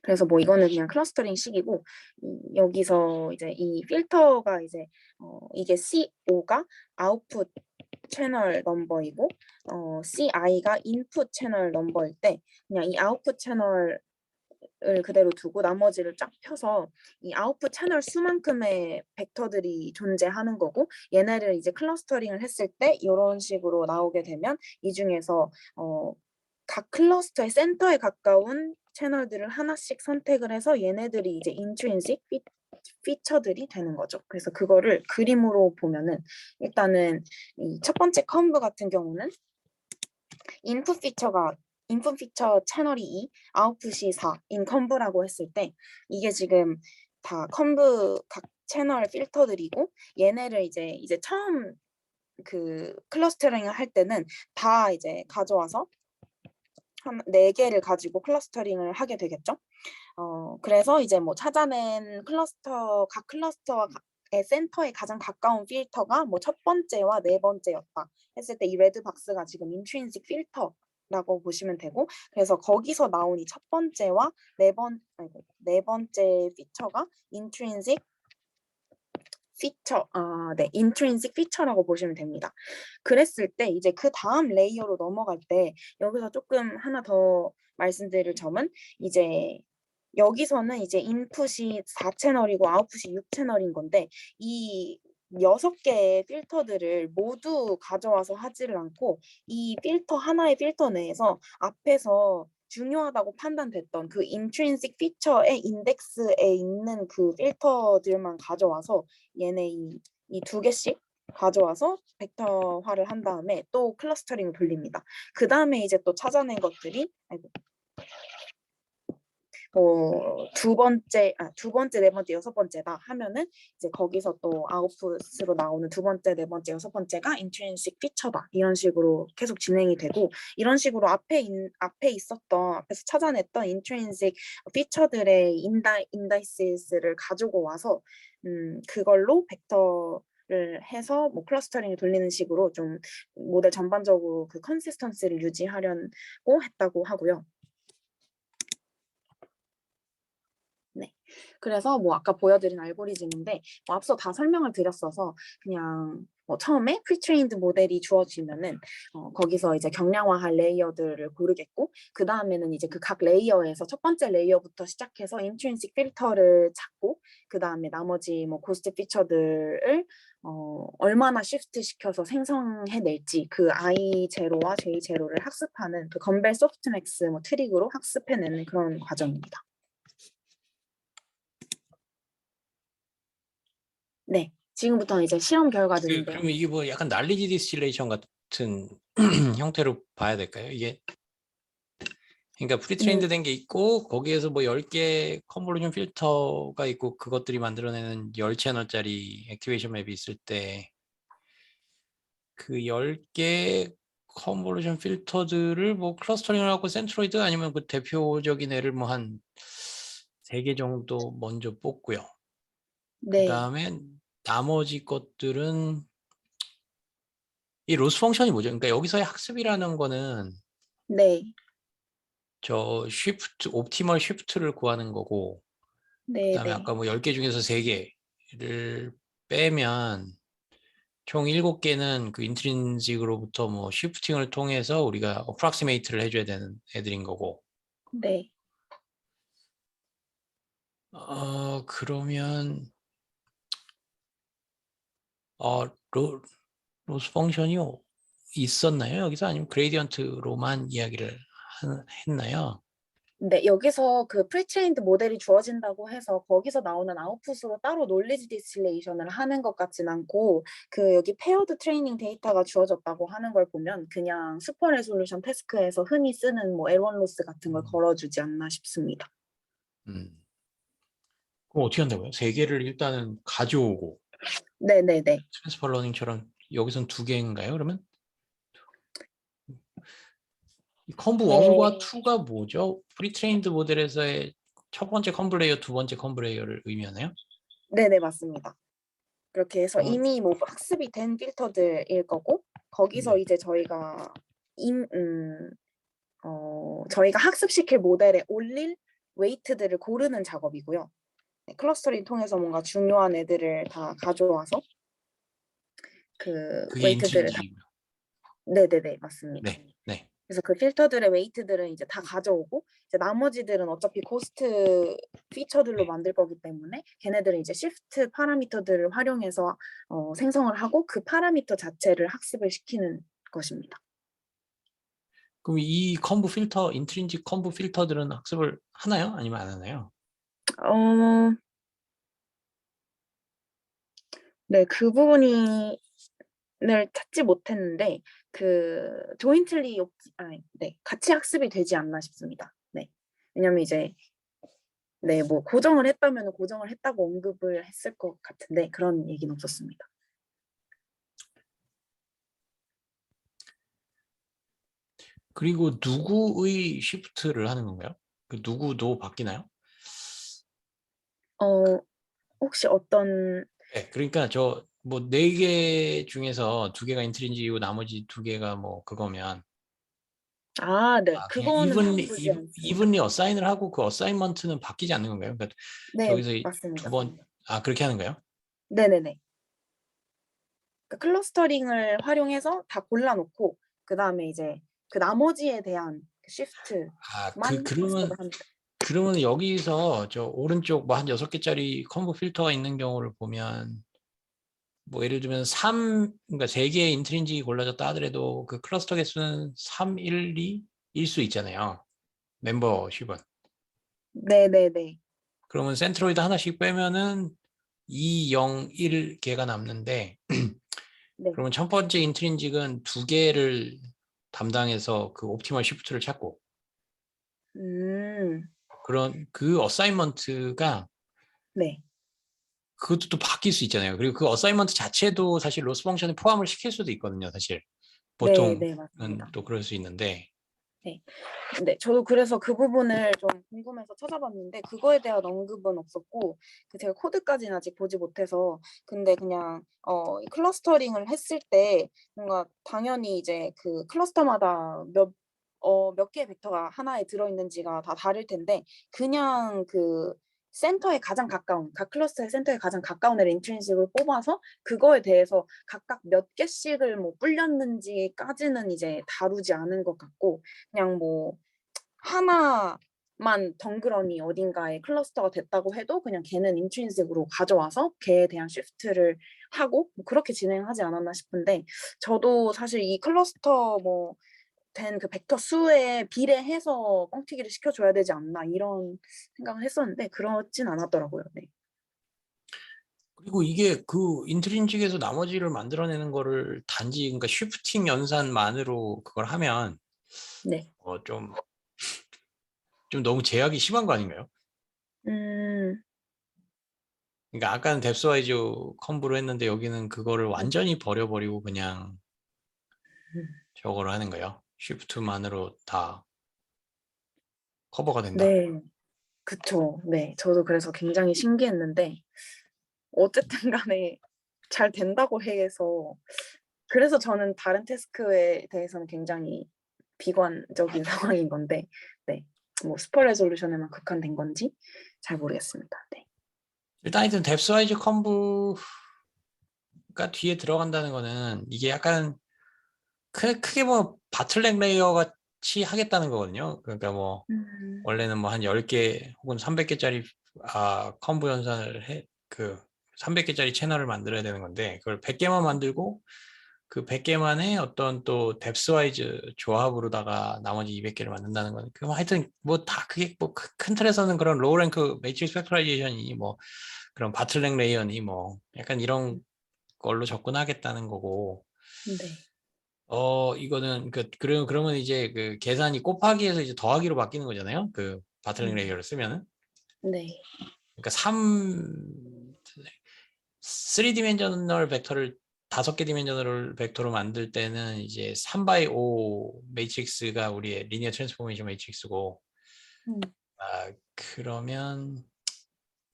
그래서 뭐 이거는 그냥 클러스터링 식이고, 여기서 이제 이 필터가 이제 이게 CO가 아웃풋 채널 넘버이고 CI가 인풋 채널 넘버일 때 그냥 이 아웃풋 채널을 그대로 두고 나머지를 쫙 펴서 이 아웃풋 채널 수만큼의 벡터들이 존재하는 거고, 얘네를 이제 클러스터링을 했을 때 이런 식으로 나오게 되면 이 중에서 각 클러스터의 센터에 가까운 채널들을 하나씩 선택을 해서 얘네들이 이제 인트린식 피처들이 되는 거죠. 그래서 그거를 그림으로 보면은 일단은 이 첫 번째 컴브 같은 경우는 인풋 피처 채널이 2, 아웃풋이 4인 컴브라고 했을 때 이게 지금 다 컴브 각 채널 필터들이고, 얘네를 이제 처음 그 클러스터링을 할 때는 다 이제 가져와서 한 4개를 가지고 클러스터링을 하게 되겠죠. 그래서 이제 뭐 찾아낸 각 클러스터와 의 센터에 가장 가까운 필터가 뭐 첫 번째와 네 번째였다 했을 때 이 레드 박스가 지금 인트린식 필터라고 보시면 되고, 그래서 거기서 나온 이 첫 번째와 네 번째 피처가 인트린식 인트린식 피처라고 보시면 됩니다. 그랬을 때 이제 그 다음 레이어로 넘어갈 때 여기서 조금 하나 더 말씀드릴 점은 이제 여기서는 이제 인풋이 4채널이고 아웃풋이 6채널인 건데 이 6개의 필터들을 모두 가져와서 하지를 않고 이 필터 하나의 필터 내에서 앞에서 중요하다고 판단됐던 그 인트린식 피처의 인덱스에 있는 그 필터들만 가져와서 얘네 이 2개씩 가져와서 벡터화를 한 다음에 또 클러스터링을 돌립니다. 그 다음에 이제 또 찾아낸 것들이 두 번째, 네 번째, 여섯 번째다 하면은 이제 거기서 또 아웃풋으로 나오는 두 번째, 네 번째, 여섯 번째가 인트린식 피처다. 이런 식으로 계속 진행이 되고, 이런 식으로 앞에서 찾아냈던 인트린식 피처들의 인다이시스를 가지고 와서 그걸로 벡터를 해서 뭐 클러스터링을 돌리는 식으로 좀 모델 전반적으로 그 컨시스턴시를 유지하려고 했다고 하고요. 네, 그래서 뭐 아까 보여드린 알고리즘인데 뭐 앞서 다 설명을 드렸어서 그냥 뭐 처음에 프리트레인드 모델이 주어지면은 거기서 이제 경량화할 레이어들을 고르겠고 그 다음에는 이제 그 각 레이어에서 첫 번째 레이어부터 시작해서 인트린식 필터를 찾고 그 다음에 나머지 뭐 고스트 피처들을 얼마나 시프트 시켜서 생성해낼지 그 I0와 J0를 학습하는 그 건벨 소프트맥스 뭐 트릭으로 학습해내는 그런 과정입니다. 네, 지금부터 이제 시험 결과들인데요. 그러면 이게 뭐 약간 난리지 디스틸레이션 같은 형태로 봐야 될까요? 이게 그러니까 프리트레인드 된 게 있고 거기에서 뭐 10개 컨볼루션 필터가 있고 그것들이 만들어내는 10채널짜리 액티베이션 맵이 있을 때 그 10개 컨볼루션 필터들을 뭐 클러스터링을 하고 센트로이드 아니면 그 대표적인 애를 뭐 한 3개 정도 먼저 뽑고요. 그 네, 다음에 나머지 것들은 이 로스 펑션이 뭐죠? 그러니까 여기서의 학습이라는 거는 네, 저 쉬프트, 옵티멀 쉬프트를 구하는 거고 네, 그다음에 네, 아까 뭐 10개 중에서 3개를 빼면 총 7개는 그 인트린식으로부터 뭐 쉬프팅을 통해서 우리가 어프락시메이트를 해줘야 되는 애들인 거고 네. 그러면 로스 펑션이 있었나요? 여기서 아니면 그레이디언트로만 이야기를 했나요? 네, 여기서 그 프리트레인드 모델이 주어진다고 해서 거기서 나오는 아웃풋으로 따로 놀리지 디스틸레이션을 하는 것 같진 않고 그 여기 페어드 트레이닝 데이터가 주어졌다고 하는 걸 보면 그냥 슈퍼 레솔루션 태스크에서 흔히 쓰는 뭐 L1 로스 같은 걸 걸어주지 않나 싶습니다. 그럼 어떻게 한다고요? 3개를 일단은 가져오고 네, 네, 네. 트랜스퍼 러닝처럼 여기선 2개인가요? 그러면 이 컨브 1과 2가 뭐죠? 프리트레인드 모델에서의 첫 번째 컨브 레이어, 두 번째 컨브 레이어를 의미하나요? 네, 네, 맞습니다. 그렇게 해서 어. 이미 뭐 학습이 된 필터들일 거고 거기서 네. 이제 저희가 저희가 학습시킬 모델에 올릴 웨이트들을 고르는 작업이고요. 네, 클러스터링 통해서 뭔가 중요한 애들을 다 가져와서 그 그게 웨이트들을 다 인트리지고요. 네네네 맞습니다. 네, 네. 그래서 그 필터들의 웨이트들은 이제 다 가져오고 이제 나머지들은 어차피 고스트 피처들로 네. 만들 거기 때문에 걔네들은 이제 시프트 파라미터들을 활용해서 생성을 하고 그 파라미터 자체를 학습을 시키는 것입니다. 그럼 이 컨브 필터, 인트린직 컨브 필터들은 학습을 하나요? 아니면 안 하나요? 네, 그 부분을 찾지 못했는데 그 조인틀리 네, 같이 학습이 되지 않나 싶습니다. 네, 왜냐면 이제 네, 뭐 고정을 했다면 고정을 했다고 언급을 했을 것 같은데 그런 얘기는 없었습니다. 그리고 누구의 시프트를 하는 건가요? 그 누구도 바뀌나요? 혹시 어떤 네, 그러니까 저 뭐 4개 중에서 2개가 인트린직이고 나머지 2개가 뭐 그거면 네, 그냥 그거는 바꾸지 않습니다. 이분리 어사인을 하고 그 어사인먼트는 바뀌지 않는 건가요? 그러니까 네, 저기서 맞습니다. 그렇게 하는 거예요? 네네네. 그러니까 클러스터링을 활용해서 다 골라놓고 그 다음에 이제 그 나머지에 대한 시프트만 학습을 합니다. 그러면 여기서 저 오른쪽 뭐 한 6개짜리 컨보 필터가 있는 경우를 보면 뭐 예를 들면 그러니까 3개의 인트린직이 골라졌다 하더라도 그 클러스터 개수는 3, 1, 2일 수 있잖아요. 멤버십은. 네네네. 그러면 센트로이드 하나씩 빼면은 2, 0, 1 개가 남는데 네. 그러면 첫 번째 인트린직은 2개를 담당해서 그 옵티멀 시프트를 찾고 그런 그 어사인먼트가 네. 그것도 또 바뀔 수 있잖아요. 그리고 그 어사인먼트 자체도 사실 로스 펑션에 포함을 시킬 수도 있거든요. 사실 네, 보통은 네, 맞습니다. 또 그럴 수 있는데 네, 저도 그래서 그 부분을 좀 궁금해서 찾아봤는데 그거에 대한 언급은 없었고 제가 코드까지는 아직 보지 못해서 근데 그냥 이 클러스터링을 했을 때 뭔가 당연히 이제 그 클러스터마다 몇 개의 벡터가 하나에 들어있는지가 다 다를 텐데 그냥 그 센터에 가장 가까운, 각 클러스터의 센터에 가장 가까운 애를 인트린식으로 뽑아서 그거에 대해서 각각 몇 개씩을 뭐 불렸는지까지는 이제 다루지 않은 것 같고, 그냥 뭐 하나만 덩그러니 어딘가에 클러스터가 됐다고 해도 그냥 걔는 인트린식으로 가져와서 걔에 대한 쉬프트를 하고 뭐 그렇게 진행하지 않았나 싶은데, 저도 사실 이 클러스터 뭐 된 그 벡터 수에 비례해서 뻥튀기를 시켜줘야 되지 않나 이런 생각을 했었는데 그렇진 않았더라고요. 네. 그리고 이게 그 인트린직에서 나머지를 만들어내는 거를 단지 그러니까 쉬프팅 연산만으로 그걸 하면 네. 좀 너무 제약이 심한 거 아닌가요? 음, 그러니까 아까는 뎁스와이즈 컴브로 했는데 여기는 그거를 완전히 버려버리고 그냥 저거를 하는 거예요. 쉬프트만으로 다 커버가 된다. 네. 그쵸. 네. 저도 그래서 굉장히 신기했는데 어쨌든 간에 잘 된다고 해서, 그래서 저는 다른 태스크에 대해서는 굉장히 비관적인 상황인 건데, 네. 뭐 슈퍼 레졸루션에만 국한된 건지 잘 모르겠습니다. 네. 일단 하여튼 뎁스와이즈 컴브가 뒤에 들어간다는 거는 이게 약간 크게 뭐 바틀넥 레이어 같이 하겠다는 거거든요. 그러니까 뭐 원래는 뭐 한 10개 혹은 300개짜리 컴브 연산을 그 300개짜리 채널을 만들어야 되는 건데 그걸 100개만 만들고 그 100개만의 어떤 또 뎁스와이즈 조합으로다가 나머지 200개를 만든다는 거는 그 하여튼 뭐 다 그게 뭐 큰 틀에서는 그런 로우 랭크 매트릭스 팩토라이제이션이 뭐 그런 바틀넥 레이어니 뭐 약간 이런 걸로 접근하겠다는 거고 네. 이거는 그러면 이제 그 계산이 곱하기에서 이제 더하기로 바뀌는 거잖아요. 그 바틀넥 레이어를 쓰면은. 네. 그러니까 3디멘셔널 벡터를 5개 디멘셔널 벡터로 만들 때는 이제 3x5 매트릭스가 우리의 리니어 트랜스포메이션 매트릭스고 그러면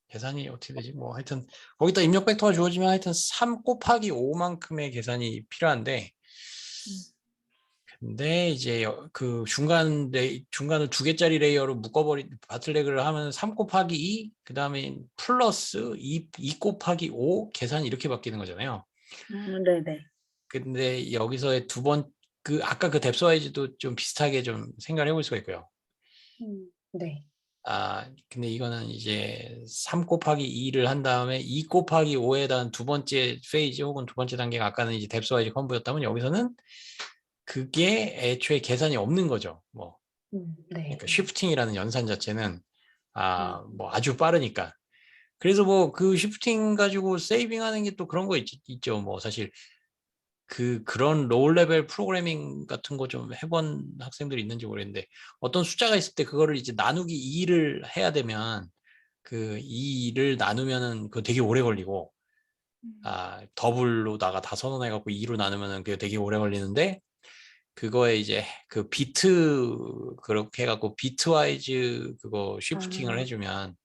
계산이 어떻게 되지? 뭐 하여튼 거기다 입력 벡터가 주어지면 하여튼 3 곱하기 5만큼의 계산이 필요한데 근데 이제 그 중간을 2개짜리 레이어로 묶어버린 바틀렉을 하면 3 곱하기 2, 그 다음에 플러스 2 곱하기 5 계산이 이렇게 바뀌는 거잖아요. 네네. 근데 여기서의 아까 그 뎁스와이즈도 좀 비슷하게 좀 생각을 해볼 수가 있고요. 네. 근데 이거는 이제 3 곱하기 2를 한 다음에 2 곱하기 5에 대한 두 번째 페이지 혹은 두 번째 단계가 아까는 이제 뎁스와이즈 컴브였다면 여기서는 그게 애초에 계산이 없는 거죠. 뭐 네. 그러니까 쉬프팅이라는 연산 자체는 뭐 아주 빠르니까. 그래서 뭐 그 쉬프팅 가지고 세이빙하는 게 또 그런 거 있죠. 뭐 사실 그런 로우 레벨 프로그래밍 같은 거 좀 해본 학생들이 있는지 모르겠는데 어떤 숫자가 있을 때 그거를 이제 나누기 2를 해야 되면 그 2를 나누면은 그거 되게 오래 걸리고 더블로다가 다 선언해갖고 2로 나누면은 그게 되게 오래 걸리는데 그거에 이제 그 비트 그렇게 해갖고 비트와이즈 그거 쉬프팅을 해주면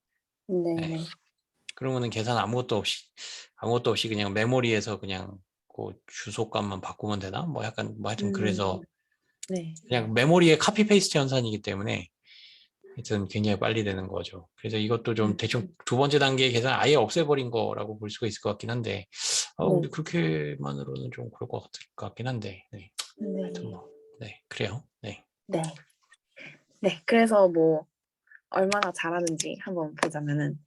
네네. 그러면은 계산 아무것도 없이 그냥 메모리에서 그냥 그 주소값만 바꾸면 되나? 뭐 약간 뭐 하여튼 그래서 네. 그냥 메모리의 카피 페이스트 현상이기 때문에 하여튼 굉장히 빨리 되는 거죠. 그래서 이것도 좀 대충 두 번째 단계의 계산 아예 없애버린 거라고 볼 수가 있을 것 같긴 한데 근데 그렇게만으로는 좀 그럴 것 같긴 한데 하여튼 뭐 그래요. 네. 네. 네. 그래서 뭐 얼마나 잘하는지 한번 보자면은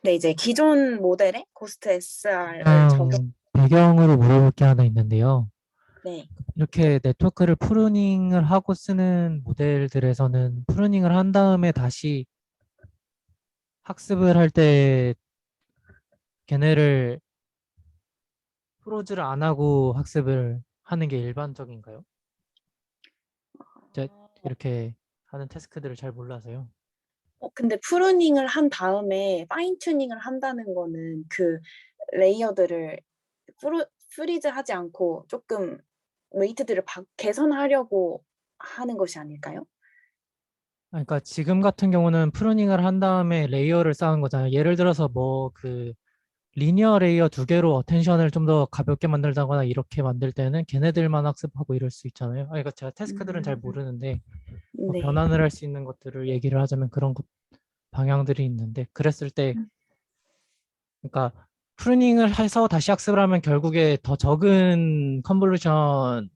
네, 이제 기존 모델의 고스트 SR을 적용. 배경으로 물어볼 게 하나 있는데요. 네. 이렇게 네트워크를 프루닝을 하고 쓰는 모델들에서는 프루닝을 한 다음에 다시 학습을 할 때 걔네를 프로즈를 안 하고 학습을 하는 게 일반적인가요? 이렇게 하는 태스크들을 잘 몰라서요. 근데 프루닝을 한 다음에 파인 튜닝을 한다는 거는 그 레이어들을 프리즈 하지 않고 조금 웨이트들을 개선하려고 하는 것이 아닐까요? 그러니까 지금 같은 경우는 프루닝을 한 다음에 레이어를 쌓은 거잖아요. 예를 들어서 뭐 그 리니어 레이어 2개로 어텐션을 좀 더 가볍게 만들다거나 이렇게 만들 때는 걔네들만 학습하고 이럴 수 있잖아요. 그러니까 제가 태스크들은 잘 모르는데 뭐 네. 변환을 할 수 있는 것들을 얘기를 하자면 그런 것 방향들이 있는데 그랬을 때 음. 그러니까 프루닝을 해서 다시 학습을 하면 결국에 더 적은 컨볼루션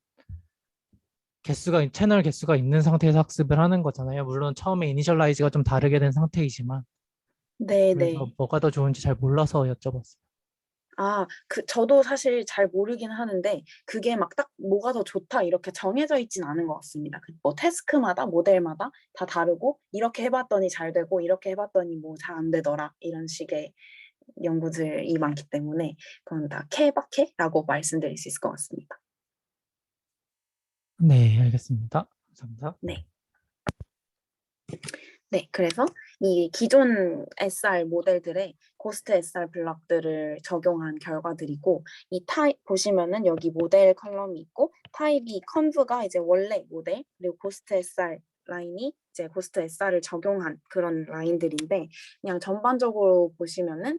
개수가 채널 개수가 있는 상태에서 학습을 하는 거잖아요. 물론 처음에 이니셜라이즈가 좀 다르게 된 상태이지만 네, 그래서 네. 뭐가 더 좋은지 잘 몰라서 여쭤봤어요. 아, 저도 사실 잘 모르긴 하는데, 그게 막 딱 뭐가 더 좋다, 이렇게 정해져 있진 않은 것 같습니다. 뭐, 태스크마다, 모델마다 다 다르고, 이렇게 해봤더니 잘 되고, 이렇게 해봤더니 뭐 잘 안 되더라, 이런 식의 연구들이 많기 때문에, 그건 다 케바케라고 말씀드릴 수 있을 것 같습니다. 네, 알겠습니다. 감사합니다. 네. 네, 그래서 이 기존 SR 모델들의 고스트 SR 블럭들을 적용한 결과들이고, 이 타입 보시면은 여기 모델 컬럼이 있고, 타입이 컨브가 이제 원래 모델, 그리고 고스트 SR 라인이 이제 고스트 SR을 적용한 그런 라인들인데, 그냥 전반적으로 보시면은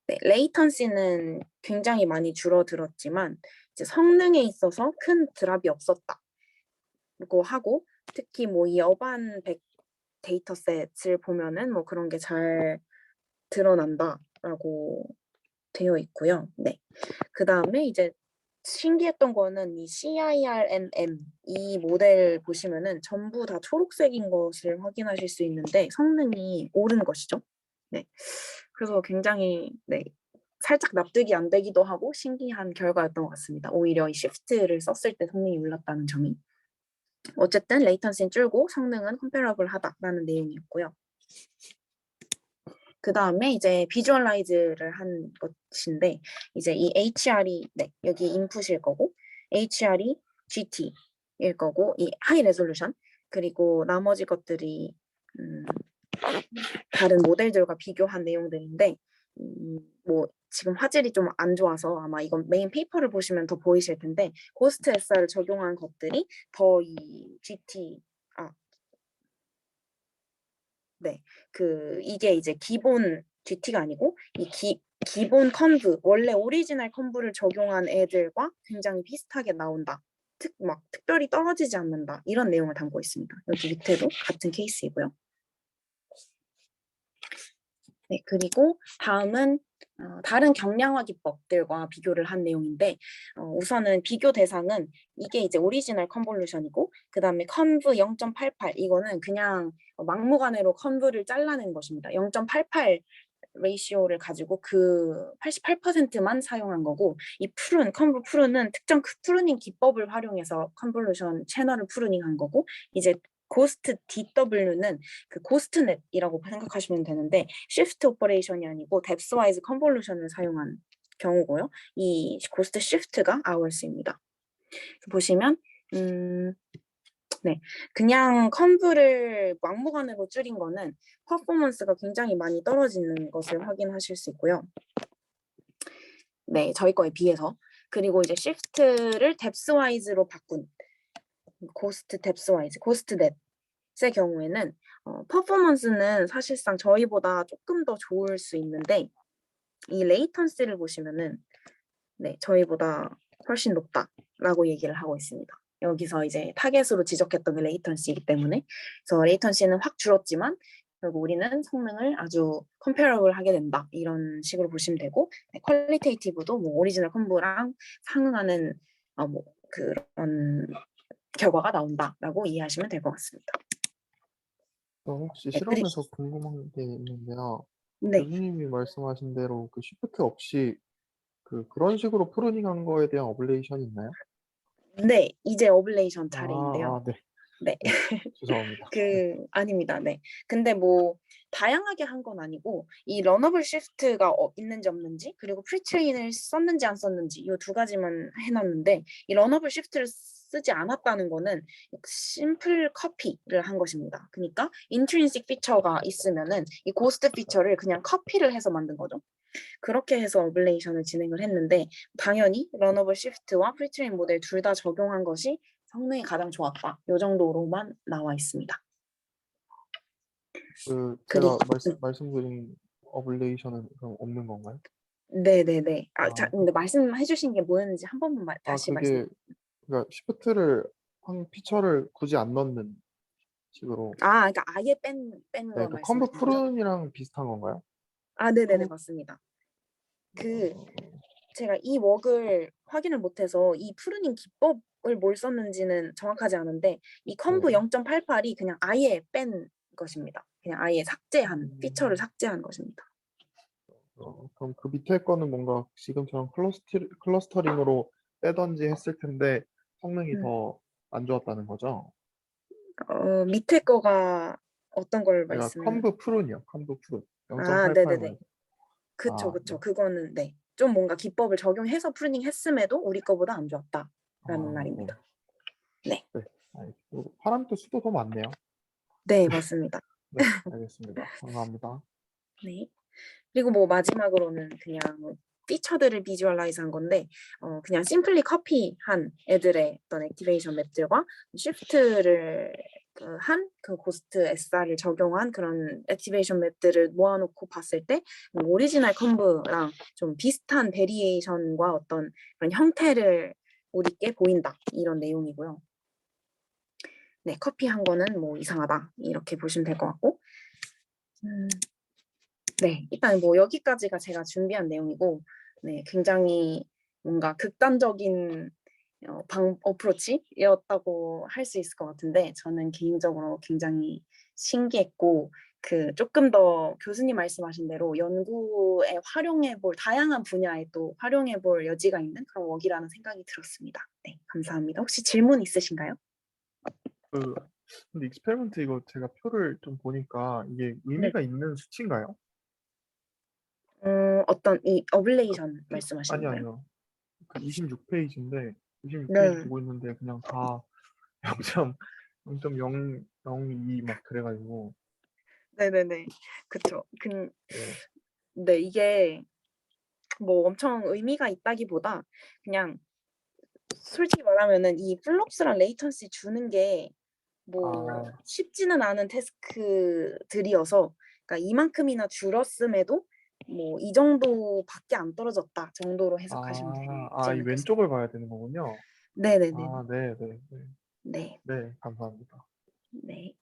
네, 레이턴시는 굉장히 많이 줄어들었지만 이제 성능에 있어서 큰 드랍이 없었다고 하고, 특히 뭐 이 어반 데이터셋을 보면은 뭐 그런 게 잘 드러난다라고 되어 있고요. 네. 그 다음에 이제 신기했던 거는 이 CIRNM 이 모델 보시면은 전부 다 초록색인 것을 확인하실 수 있는데 성능이 오른 것이죠. 네. 그래서 굉장히 네. 살짝 납득이 안 되기도 하고 신기한 결과였던 것 같습니다. 오히려 이 시프트를 썼을 때 성능이 올랐다는 점이. 어쨌든 레이턴시는 줄고 성능은 컴패러블하다라는 내용이었고요. 그 다음에 이제 비주얼라이즈를 한 것인데 이제 이 HR이 네, 여기 인풋일 거고 HR이 GT일 거고 이 하이 레졸루션 그리고 나머지 것들이 다른 모델들과 비교한 내용들인데 뭐 지금 화질이 좀 안 좋아서 아마 이건 메인 페이퍼를 보시면 더 보이실 텐데 고스트 SR을 적용한 것들이 더 이 GT 네, 이게 이제 기본 GT가 아니고 기본 컨브 원래 오리지널 컨브를 적용한 애들과 굉장히 비슷하게 나온다. 막 특별히 떨어지지 않는다. 이런 내용을 담고 있습니다. 여기 밑에도 같은 케이스이고요. 네, 그리고 다음은 다른 경량화 기법들과 비교를 한 내용인데 우선은 비교 대상은 이게 이제 오리지널 컨볼루션이고 그 다음에 컨브 0.88 이거는 그냥 막무가내로 컨브를 잘라낸 것입니다. 0.88 레이시오를 가지고 그 88%만 사용한 거고 이 컨브 푸른은 특정 푸르닝 기법을 활용해서 컨볼루션 채널을 푸르닝한 거고 이제 고스트 DW는 그 고스트넷이라고 생각하시면 되는데 시프트 오퍼레이션이 아니고 뎁스와이즈 컨볼루션을 사용한 경우고요. 이 고스트 시프트가 아워스입니다. 보시면 네, 그냥 컨브를 막무가내로 줄인 거는 퍼포먼스가 굉장히 많이 떨어지는 것을 확인하실 수 있고요. 네, 저희 거에 비해서. 그리고 이제 시프트를 뎁스와이즈로 바꾼 고스트 뎁스와이즈, 고스트넷의 경우에는 퍼포먼스는 사실상 저희보다 조금 더 좋을 수 있는데 이 레이턴시를 보시면은 네, 저희보다 훨씬 높다라고 얘기를 하고 있습니다. 여기서 이제 타겟으로 지적했던 게 레이턴시이기 때문에 그래서 레이턴시는 확 줄었지만 결국 우리는 성능을 아주 컴페어블 하게 된다 이런 식으로 보시면 되고 네, 퀄리테이티브도 뭐 오리지널 컴브랑 상응하는 뭐 그런 결과가 나온다라고 이해하시면 될 것 같습니다. 혹시 네, 실험에서 궁금한 게 있는데요. 네, 교수님이 말씀하신 대로 그 시프트 없이 그런 식으로 프루닝한 거에 대한 어블레이션이 있나요? 네, 이제 어블레이션 아, 차례인데요. 네. 네. 네. 죄송합니다. 아닙니다. 네. 근데 뭐, 다양하게 한 건 아니고, 이 러너블 시프트가 있는지 없는지, 그리고 프리트레인을 썼는지 안 썼는지, 이 두 가지만 해놨는데, 이 러너블 시프트를 쓰지 않았다는 거는 심플 커피를 한 것입니다. 그러니까, 인트린식 피처가 있으면은, 이 고스트 피처를 그냥 커피를 해서 만든 거죠. 그렇게 해서 어블레이션을 진행을 했는데, 당연히 러너블 시프트와 프리트레인 모델 둘 다 적용한 것이 성능이 가장 좋았다. 이 정도로만 나와 있습니다. 제가 그리고 말씀드린 어블레이션은 그럼 없는 건가요? 네네네. 아, 근데 말씀해 주신 게 뭐였는지 한 번만 다시 말씀. 그러니까 시프트를 피처를 굳이 안 넣는 식으로. 아, 그러니까 아예 뺀 네, 거 그 컴브 말씀하시는 거죠? 푸른이랑 비슷한 건가요? 아, 네네네, 컴- 맞습니다. 그 제가 이 웍을 확인을 못해서 이 프루닝 기법을 뭘 썼는지는 정확하지 않은데 이 컴브 네. 0.88이 그냥 아예 뺀 것입니다. 그냥 아예 삭제한 피처를 삭제한 것입니다. 그럼 그 밑에 거는 뭔가 지금처럼 클러스터링으로 빼던지 했을 텐데 성능이 음. 더 안 좋았다는 거죠? 밑에 거가 어떤 걸 내가 말씀? 컴브 푸른이요. 컴브 푸른. 아, 0.88 네네네. 말고. 그쵸, 아, 그쵸. 네. 그거는 네. 좀 뭔가 기법을 적용해서 프루닝 했음에도 우리 거보다 안 좋았다라는 아, 말입니다. 네. 그리고 파라미터 수도 더 많네요. 네, 맞습니다. 네, 알겠습니다. 감사합니다. 네. 그리고 뭐 마지막으로는 그냥 피처들을 비주얼라이즈 한 건데 그냥 심플리 커피한 애들의 어떤 액티베이션 맵들과 쉬프트를 한 그 고스트 SR을 적용한 그런 액티베이션 맵들을 모아놓고 봤을 때 오리지널 컴브랑 좀 비슷한 베리에이션과 어떤 그런 형태를 못 있게 보인다 이런 내용이고요. 네, 커피한 거는 뭐 이상하다 이렇게 보시면 될 것 같고 네, 일단 뭐 여기까지가 제가 준비한 내용이고, 네, 굉장히 뭔가 극단적인 어프로치였다고 할 수 있을 것 같은데, 저는 개인적으로 굉장히 신기했고, 그 조금 더 교수님 말씀하신 대로 연구에 활용해 볼 다양한 분야에 또 활용해 볼 여지가 있는 그런 웍이라는 생각이 들었습니다. 네, 감사합니다. 혹시 질문 있으신가요? 근데 익스페리먼트 이거 제가 표를 좀 보니까 이게 의미가 있는 수치인가요? 어떤 이 어블레이션 말씀하시는 아니, 거예요? 아니요. 그 26페이지인데 26페이지 네. 보고 있는데 그냥 다 0.002 막 그래가지고 네네네. 그쵸. 네. 네, 이게 뭐 엄청 의미가 있다기보다 그냥 솔직히 말하면은 이 플롭스랑 레이턴시 주는 게 뭐 아, 쉽지는 않은 태스크들이어서 그러니까 이만큼이나 줄었음에도 뭐 이 정도밖에 안 떨어졌다 정도로 해석하시면 되지 이 않을까 싶어요. 왼쪽을 봐야 되는 거군요. 네네네. 네, 네, 네. 네. 네, 감사합니다. 네.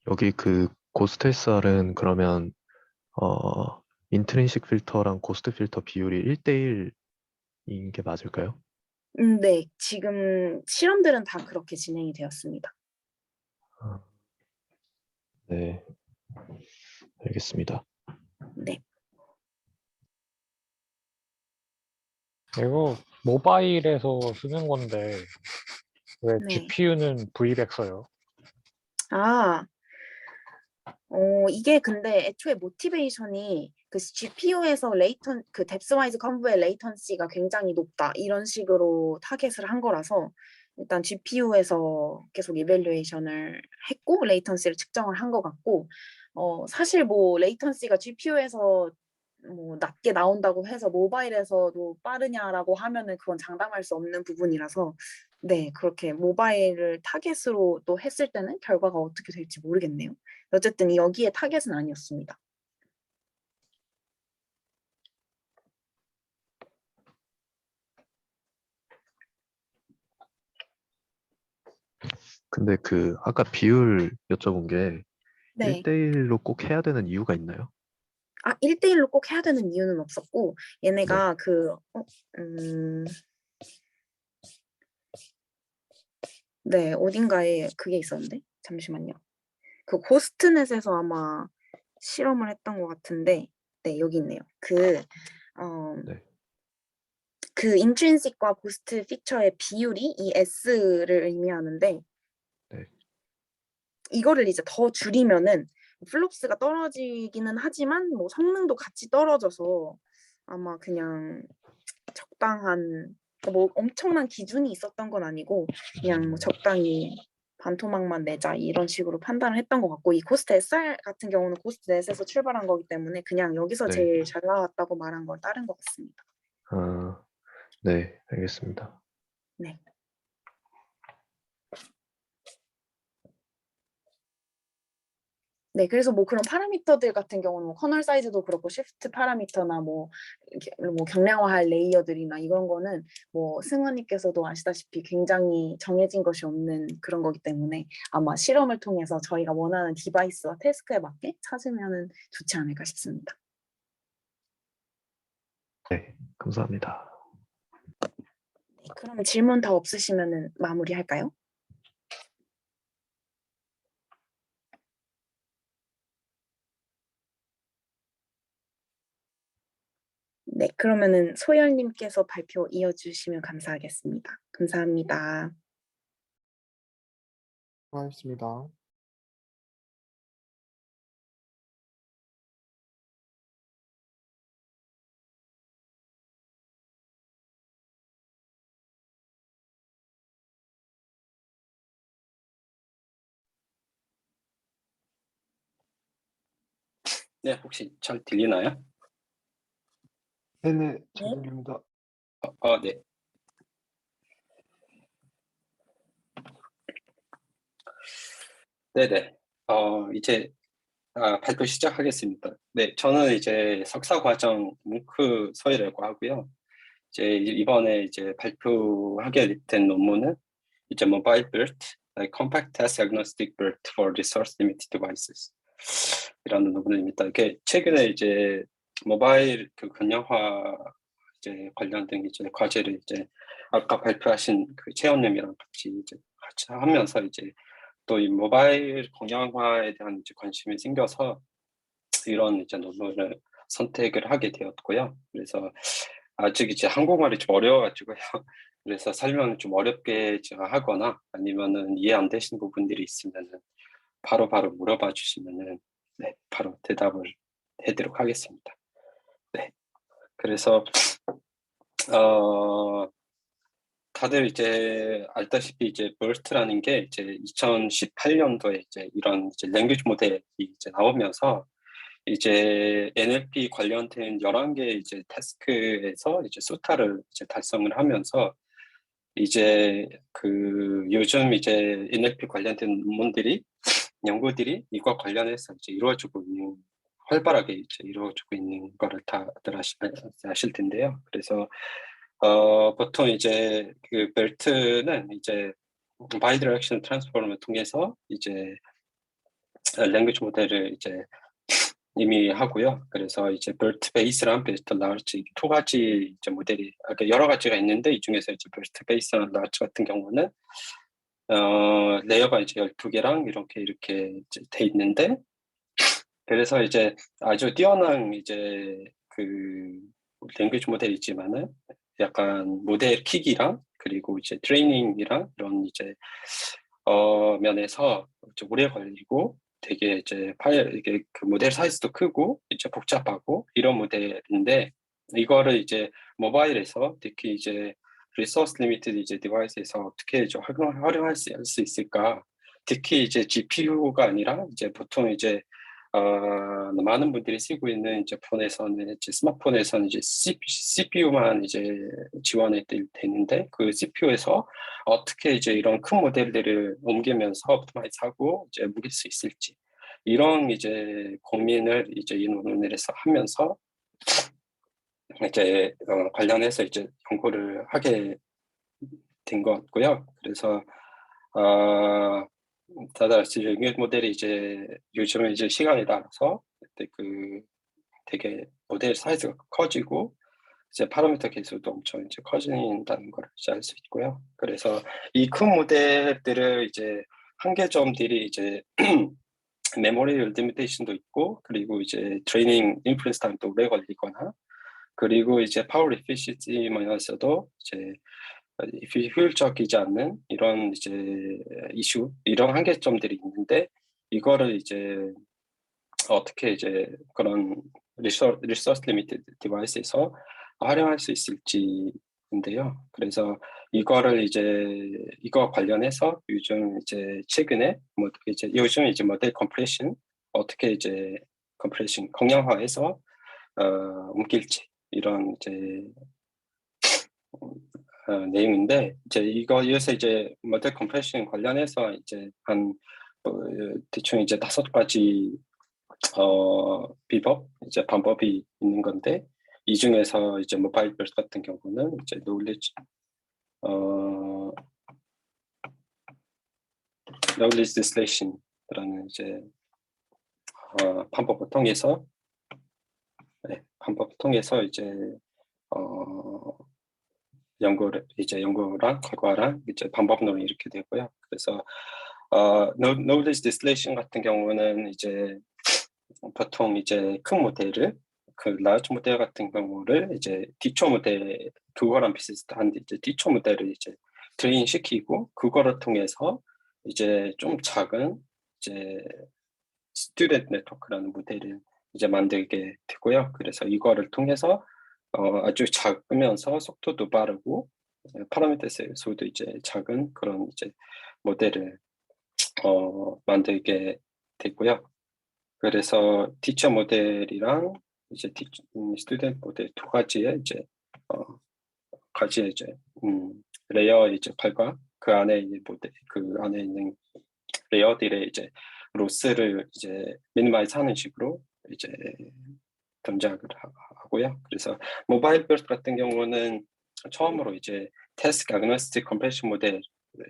여기 그 고스트 SR은 그러면 인트린식 필터랑 고스트 필터 비율이 1대1인 게 맞을까요? 네. 지금 실험들은 다 그렇게 진행이 되었습니다. 아, 네, 알겠습니다. 네. 이거 모바일에서 쓰는 건데 왜 네. GPU는 V100 써요? 아, 이게 근데 애초에 모티베이션이 그 GPU에서 그 뎁스와이즈 컨브의 레이턴시가 굉장히 높다 이런 식으로 타겟을 한 거라서 일단 GPU에서 계속 이밸류에이션을 했고 레이턴시를 측정을 한 것 같고 사실 뭐 레이턴시가 GPU에서 뭐 낮게 나온다고 해서 모바일에서도 빠르냐라고 하면은 그건 장담할 수 없는 부분이라서 네, 그렇게 모바일을 타겟으로 또 했을 때는 결과가 어떻게 될지 모르겠네요. 어쨌든 여기에 타겟은 아니었습니다. 근데 그 아까 비율 여쭤본 게 네. 1대1로 꼭 해야 되는 이유가 있나요? 1대1로 꼭 해야 되는 이유는 없었고 얘네가 네, 어딘가에 그게 있었는데 잠시만요. 그 고스트넷에서 아마 실험을 했던 것 같은데 네, 여기 있네요. 네. 그 인트린식과 고스트 피처의 비율이 이 S를 의미하는데 네. 이거를 이제 더 줄이면은 플롭스가 떨어지기는 하지만 뭐 성능도 같이 떨어져서 아마 그냥 적당한 뭐 엄청난 기준이 있었던 건 아니고 그냥 뭐 적당히 반토막만 내자 이런 식으로 판단을 했던 것 같고 이 고스트 SR 같은 경우는 고스트 넷에서 출발한 거기 때문에 그냥 여기서 네. 제일 잘 나왔다고 말한 건 다른 것 같습니다. 네, 알겠습니다. 네. 네, 그래서 뭐 그런 파라미터들 같은 경우는 뭐 커널 사이즈도 그렇고 시프트 파라미터나 뭐 이렇게 뭐 경량화할 레이어들이나 이런 거는 뭐 승원님께서도 아시다시피 굉장히 정해진 것이 없는 그런 거기 때문에 아마 실험을 통해서 저희가 원하는 디바이스와 태스크에 맞게 찾으면은 좋지 않을까 싶습니다. 네, 감사합니다. 네, 그럼 질문 더 없으시면은 마무리할까요? 네, 그러면은 소열님께서 발표 이어주시면 감사하겠습니다. 감사합니다. 수고하셨습니다. 네, 혹시 잘 들리나요? 네네, 잘 들립니다. 네. 네네. 이제 발표 시작하겠습니다. 네, 저는 이제 석사과정 뭉크 서희라고 하고요. 이제 이번에 이제 발표하게 된 논문은 이제 Mobile BERT, Compact Task Agnostic BERT for Resource Limited Devices 이라는 논문입니다. 이게 최근에 이제 모바일 그 근영화 이제 관련된 이제 과제를 이제 아까 발표하신 그 채원님이랑 같이 하면서 이제 또 이 모바일 공양화에 대한 이제 관심이 생겨서 이런 이제 논문을 선택을 하게 되었고요. 그래서 아직 이제 한국말이 좀 어려워가지고요. 그래서 설명을 좀 어렵게 제가 하거나 아니면은 이해 안 되신 부분들이 있으면은 바로 물어봐 주시면은 네, 바로 대답을 해드리도록 하겠습니다. 네, 그래서 다들 이제 알다시피 이제 BERT라는 게 이제 2018년도에 이제 이런 이제 랭귀지 모델이 이제 나오면서 이제 NLP 관련된 11개 이제 태스크에서 이제 수타를 이제 달성을 하면서 이제 그 요즘 이제 NLP 관련된 논문들이 연구들이 이거 관련해서 이제 이루어지고 있는 활발하게 이제 이루어지고 있는 거를 다들 아실 텐데요. 그래서 보통 이제 그 벨트는 이제 바이디렉션 트랜스포머를 통해서 이제 랭귀지 모델을 이제 이미 하고요. 그래서 이제 벨트 베이스랑 벨트 라르지 두 가지 이제 모델이 여러 가지가 있는데 이 중에서 이제 벨트 베이스랑 라르지 같은 경우는 레이어가 이제 12개랑 이렇게 이제 돼 있는데 그래서 이제 아주 뛰어난 이제 그 랭귀지 모델이지만은 약간 모델 킥이랑 그리고 이제 트레이닝이랑 이런 이제 면에서 좀 오래 걸리고 되게 이제 이게 그 모델 사이즈도 크고 이제 복잡하고 이런 모델인데 이거를 이제 모바일에서 특히 이제 리소스 리미티드 이제 디바이스에서 어떻게 좀 활용할 수 있을까? 특히 이제 GPU가 아니라 이제 보통 이제 많은 분들이 쓰고 있는 이제 폰에서는 이제 스마트폰에서는 이제 CPU만 이제 지원이 되는데 그 CPU에서 어떻게 이제 이런 큰 모델들을 옮기면서 옵티마이즈하고 이제 옮길 수 있을지 이런 이제 고민을 이제 이 논문에서 하면서 이제 관련해서 이제 연구를 하게 된 것 같고요. 그래서 다들 아시죠? 잉여 모델이 이제 요즘에 이제 시간에 따라서 그 되게 모델 사이즈가 커지고 이제 파라미터 개수도 엄청 이제 커진다는 걸 이제 알 수 있고요. 그래서 이 큰 모델들을 이제 한계점들이 이제 메모리 리미테이션도 있고 그리고 이제 트레이닝 인프런스 타임도 오래 걸리거나 그리고 이제 파워 에피시시 면에서도 이제 효율적이지 않는 이런 이제 이슈 이런 한계점들이 있는데 이거를 이제 어떻게 이제 그런 리소스 리미티드 디바이스에서 활용할 수 있을지인데요. 그래서 이거를 이제 이거 관련해서 요즘 이제 최근에 뭐 이제 요즘 이제 모델 컴프레션 어떻게 이제 컴프레션 공량화해서 옮길지 이런 이제 내용인데 이제 이거에서 이제 모델 컴프레션 관련해서 이제 한 대충 이제 5가지 비법, 이제 방법이 있는 건데 이 중에서 이제 모바일 버스트 같은 경우는 이제 knowledge distillations라는 이제 방법을 통해서 이제 연구랑 결과랑 이제 방법론이 이렇게 되고요. 그래서 knowledge distillation 같은 경우는 이제 보통 이제 큰 모델을 그 large 모델 같은 경우를 이제 기초 모델 그거랑 비슷한데 이제 기초 모델을 이제 트레인 시키고 그거를 통해서 이제 좀 작은 이제 스튜던트 네트워크라는 모델을 이제 만들게 되고요. 그래서 이거를 통해서 아주 작으면서 속도도 빠르고 파라미터에서도 이제 작은 그런 이제 모델을 만들게 되고요. 그래서 티처 모델이랑 이제 스튜던트 모델 두 가지의 이제 레이어 이제 결과 그 안에 있는 모델 그 안에 있는 레이어들의 이제 로스를 이제 미니마이즈 하는 식으로 이제 동작을 하고요. 그래서 모바일 버스트 같은 경우는 처음으로 이제 태스크 아그노스틱 컴프레션 모델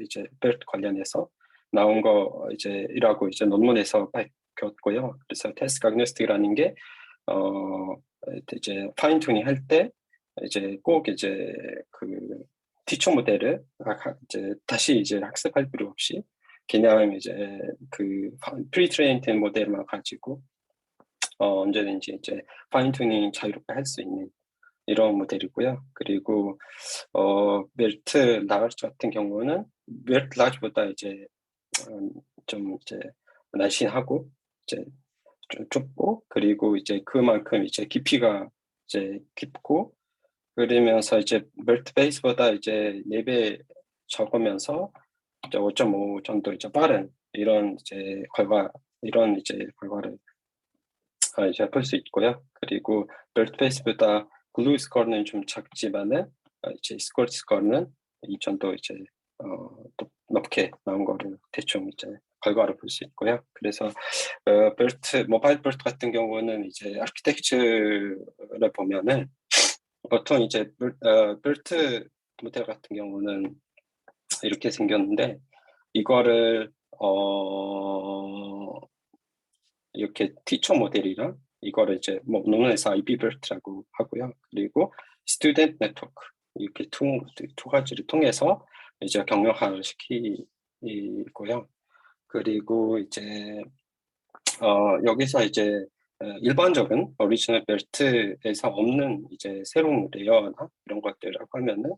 이제 버스트 관련해서 나온 거 이제 이라고 이제 논문에서 밝혔고요. 그래서 태스크 아그노스틱이라는 게 이제 파인 튜닝 할 때 이제 꼭 이제 그 기초 모델을 이제 다시 이제 학습할 필요 없이 그냥 이제 그 프리트레인드 모델만 가지고 언제든지 이제 파인 튜닝 자유롭게 할 수 있는 이런 모델이고요. 그리고 멜트 라지 같은 경우는 멜트 라지보다 이제 좀 이제 날씬하고 이제 좀 좁고 그리고 이제 그만큼 이제 깊이가 이제 깊고 그러면서 이제 멜트 베이스보다 이제 4배 적으면서 이제 5.5 정도 이제 빠른 이런 이제 결과를 이제 볼 수 있고요. 그리고 멜트 베이스보다 글루 스코어는 좀 작지만은 이제 스콜 스코어는 이 정도 이제 높게 나온 거를 대충 이제 결과를 볼 수 있고요. 그래서 모바일 버스트 같은 경우는 이제 아키텍처를 보면은 보통 이제 버스트 모델 같은 경우는 이렇게 생겼는데 이거를 이렇게 티처 모델이랑 이거를 이제 뭐 논문에서 IBBERT라고 하고요. 그리고 스튜던트 네트워크 이렇게 두 가지를 통해서 이제 경력화를 시키고요. 그리고 이제 여기서 이제 일반적인 오리지널 벨트에서 없는 이제 새로운 레이어나 이런 것들이라고 하면은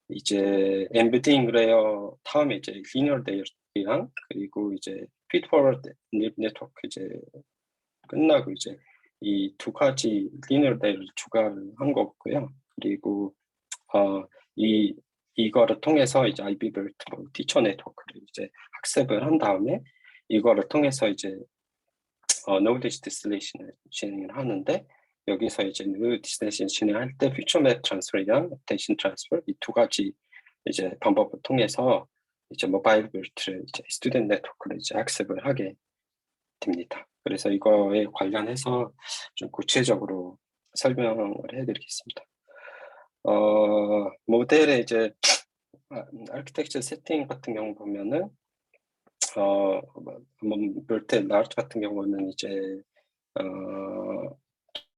이제 엠베딩 레이어 다음에 이제 리니어 레이어랑 그리고 이제 피드포워드 네트워크 이제 끝나고 이제 이 두 가지 리니어 레이어를 추가를 한 거고요. 그리고 이거를 통해서 이제 IBBERT 티처 네트워크를 이제 학습을 한 다음에 이거를 통해서 이제 knowledge distillation 진행을 하는데 여기서 이제 knowledge distillation 진행할 때 future map transfer이랑 attention transfer 이 두 가지 이제 방법을 통해서 이제 모바일 버스트를 이제 스튜던트 네트워크를 이제 학습을 하게 됩니다. 그래서 이거에 관련해서 좀 구체적으로 설명을 해드리겠습니다. 모델의 이제 아키텍처 세팅 같은 경우 보면은 멜트 라지 같은 경우는 이제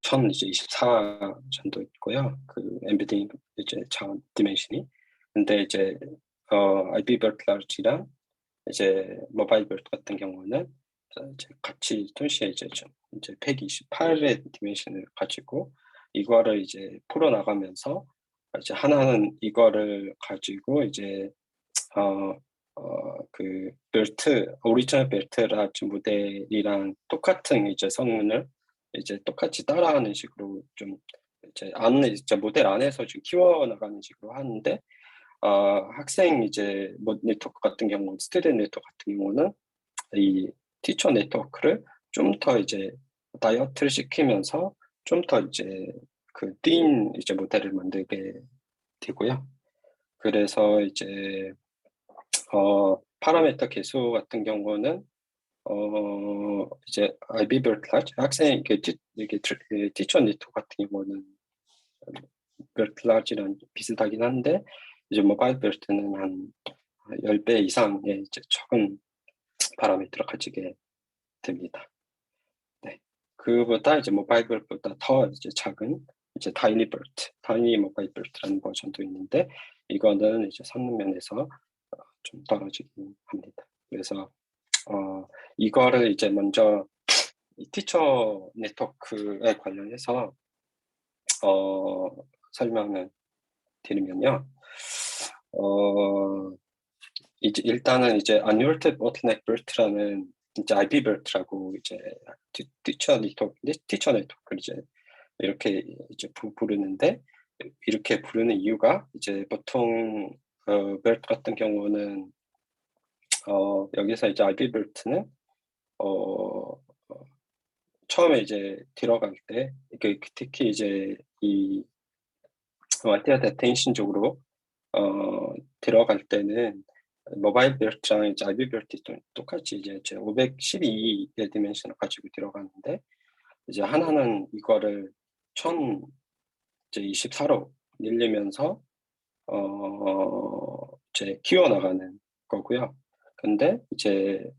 1024 정도 있고요. 그 엠베딩 이제 차원 디멘션이. 근데 이제 IBBERT 라지랑 이제 모바일 버스트 같은 경우는 이제 같이 동시에 이제 128의 디멘션을 가지고 이거를 이제 풀어 나가면서 이제 하나는 이거를 가지고 이제 그 벨트 오리지널 벨트 라지 모델이랑 똑같은 이제 성능을 이제 똑같이 따라하는 식으로 좀 이제 안에 이제 모델 안에서 좀 키워 나가는 식으로 하는데 학생 이제 뭐 네트워크 같은 경우는 스튜던트 네트워크 같은 경우는 이 티처 네트워크를 좀 더 이제 다이어트를 시키면서 좀 더 이제 그 띵 이제 모델을 만들게 되고요. 그래서 이제 파라미터 개수 같은 경우는 이제 IB BERT 학생 이게 티처 네트워크 같은 경우는 BERT Large랑 비슷하긴 한데 이제 모바일 BERT는 한 10배 이상의 이제 적은 파라미터를 가지게 됩니다. 네, 그보다 이제 모바일 BERT보다 더 이제 작은 이제 타이니 모바일 BERT라는 버전도 있는데 이거는 이제 성능 면에서 좀 떨어지긴 합니다. 그래서 이거를 이제 먼저 이 티처 네트워크에 관련해서 설명을 드리면요. 이제 일단은 이제 Unlimited Bottleneck BERT라는 이제 IP BERT라고 이제 티처 네트워크를 이제 이렇게 이제 부르는데 이렇게 부르는 이유가 이제 보통 BERT 같은 경우는 여기서 이제 IP BERT는 처음에 이제 들어갈 때 특히 이제 이 멀티하드 어텐션 쪽으로 들어갈 때는 모바일 BERT랑 이제 IP BERT 똑같이 이제 512의 디멘션을 가지고 들어가는데 이제 하나는 이거를 1024로 늘리면서 이제 키워나가는 거고요. 근데 이제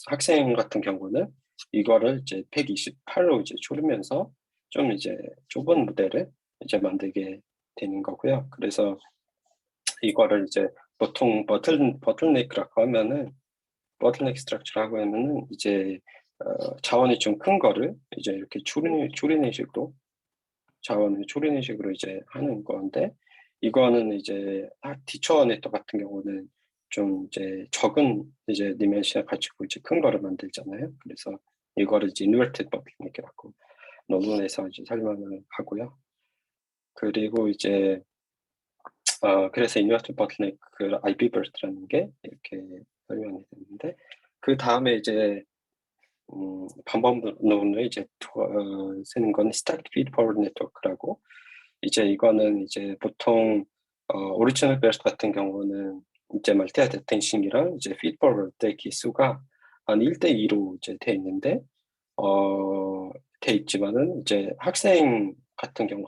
학생 같은 경우는 이거를 이제 128로 이제 줄이면서 좀 이제 좁은 모델을 이제 만들게 되는 거고요. 그래서 이거를 이제 보통 버틀넥이라고 하면은 버틀넥 스트럭처라고 하면은 이제 자원이 좀 큰 거를 이제 이렇게 줄이는 식으로 자원을 줄이는 식으로 이제 하는 건데 이거는 이제 티처 네트워크 같은 경우는 좀 이제 적은 이제 디멘션을 가지고 이제 큰 거를 만들잖아요. 그래서 이거를 이제 인버티드 버틀넥이라고 논문에서 이제 설명을 하고요. 그리고 이제 그래서 인버티드 버틀넥 그 IP BERT라는 게 이렇게 설명이 되는데 그 다음에 이제 방법론을 이제 쓰는 건 Stacked Feed Forward Network라고 이제 이거는 이제 보통 오리지널 BERT 같은 경우는 이제 멀티하드 어텐션이랑 이제 feed forward 기수가 한 1대2로 이제 돼 있는데 돼 있지만은 이제 학생 네트워크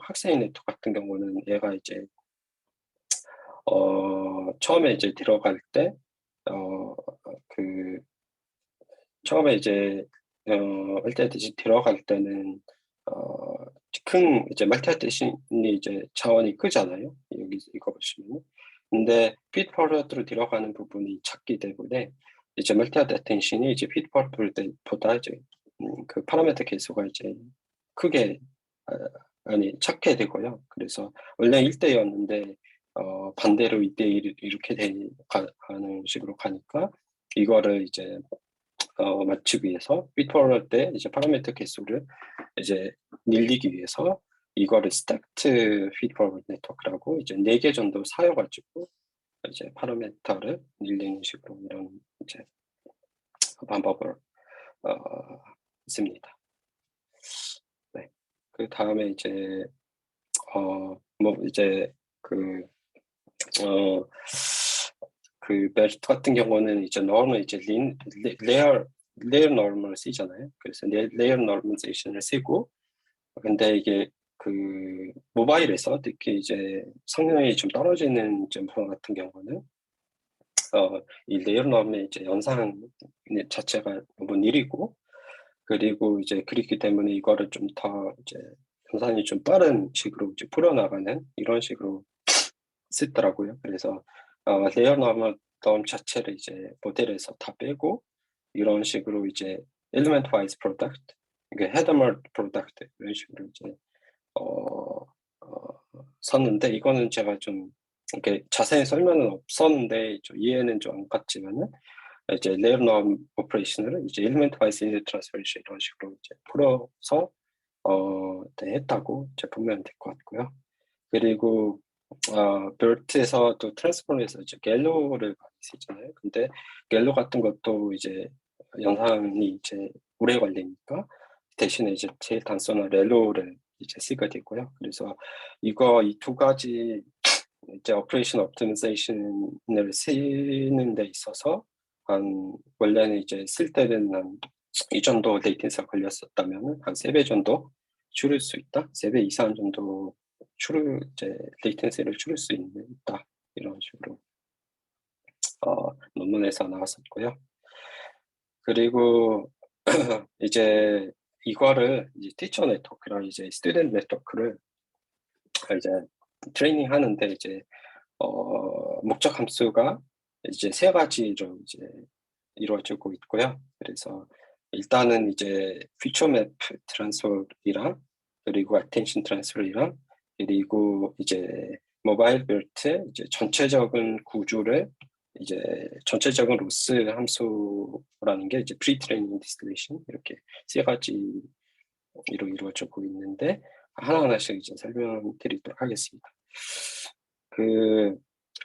같은 경우는 얘가 이제 처음에 이제 들어갈 때 처음에 이제 일단 들어갈 때는 큰 이제 멀티하드 어텐션이 이제 자원이 크잖아요. 여기 이거 보시면. 근데 feed forward로 들어가는 부분이 작기 때문에 이제 멀티하드 어텐션이 이제 feed forward보다 이제 그 파라미터 개수가 이제 크게 작게 되고요. 그래서 원래 1대1였는데 반대로 2대1 이렇게 가는 식으로 가니까 이거를 이제 맞추기 위해서 feed forward 때 이제 파라미터 개수를 이제 늘리기 위해서 이거를 stacked feed forward network라고 이제 4개 정도 사용가지고 이제 파라미터를 늘리는 식으로 이런 이제 방법을 씁니다. 네. 그 다음에 이제 이제 BERT 같은 경우는 이제 norm을 이제 레이어 norm을 쓰잖아요. 그래서 레이어 normalization을 쓰고 근데 이게 그 모바일에서 특히 이제 성능이 좀 떨어지는 점프 같은 경우는 이 레이어 norm의 이제 연산 자체가 너무 느리고 그리고 이제 그렇기 때문에 이거를 좀 더 이제 연산이 좀 빠른 식으로 이제 풀어나가는 이런 식으로 쓰더라고요. 그래서 레이어 넘 자체를 이제 모델에서 다 빼고 이런 식으로 이제 element wise product, 이게 header product 이런 식으로 이제 썼는데 이거는 제가 좀 이렇게 자세히 설명은 없었는데 좀 이해는 좀 안 갔지만은 이제 레이어 넘 오퍼레이션을 이제 element wise transformation 이런 식으로 이제 풀어서 네, 했다고 이제 보면 될 것 같고요. 그리고 BERT에서 또 트랜스포머에서 이제 갤로를 많이 쓰잖아요. 근데 갤로 같은 것도 이제 연산이 이제 오래 걸리니까 대신에 이제 제일 단순한 렐로를 이제 쓰게 되고요. 그래서 이 두 가지 이제 오퍼레이션 옵티마이제이션을 쓰는 데 있어서 원래는 이제 쓸 때는 한 이 정도 레이텐시가 걸렸었다면 한 3배 정도 줄일 수 있다. 3배 이상 정도 이제 레이텐시를 줄일 수 있다. 이런 식으로 논문에서 나왔었고요. 그리고 이제 이거를 이제 티처 네트워크랑 이제 스튜던트 네트워크를 이제 트레이닝 하는데 이제 목적 함수가 이제 3가지로 이제 이루어지고 있고요. 그래서 일단은 이제 피처 맵 트랜스퍼이랑 그리고 어텐션 트랜스퍼이랑 그리고 이제 모바일 벨트 이제 전체적인 구조를 이제 전체적인 로스 함수라는 게 이제 프리 트레이닝 디스틸레이션 이렇게 3가지로 이루어지고 있는데 하나하나씩 이제 설명드리도록 하겠습니다.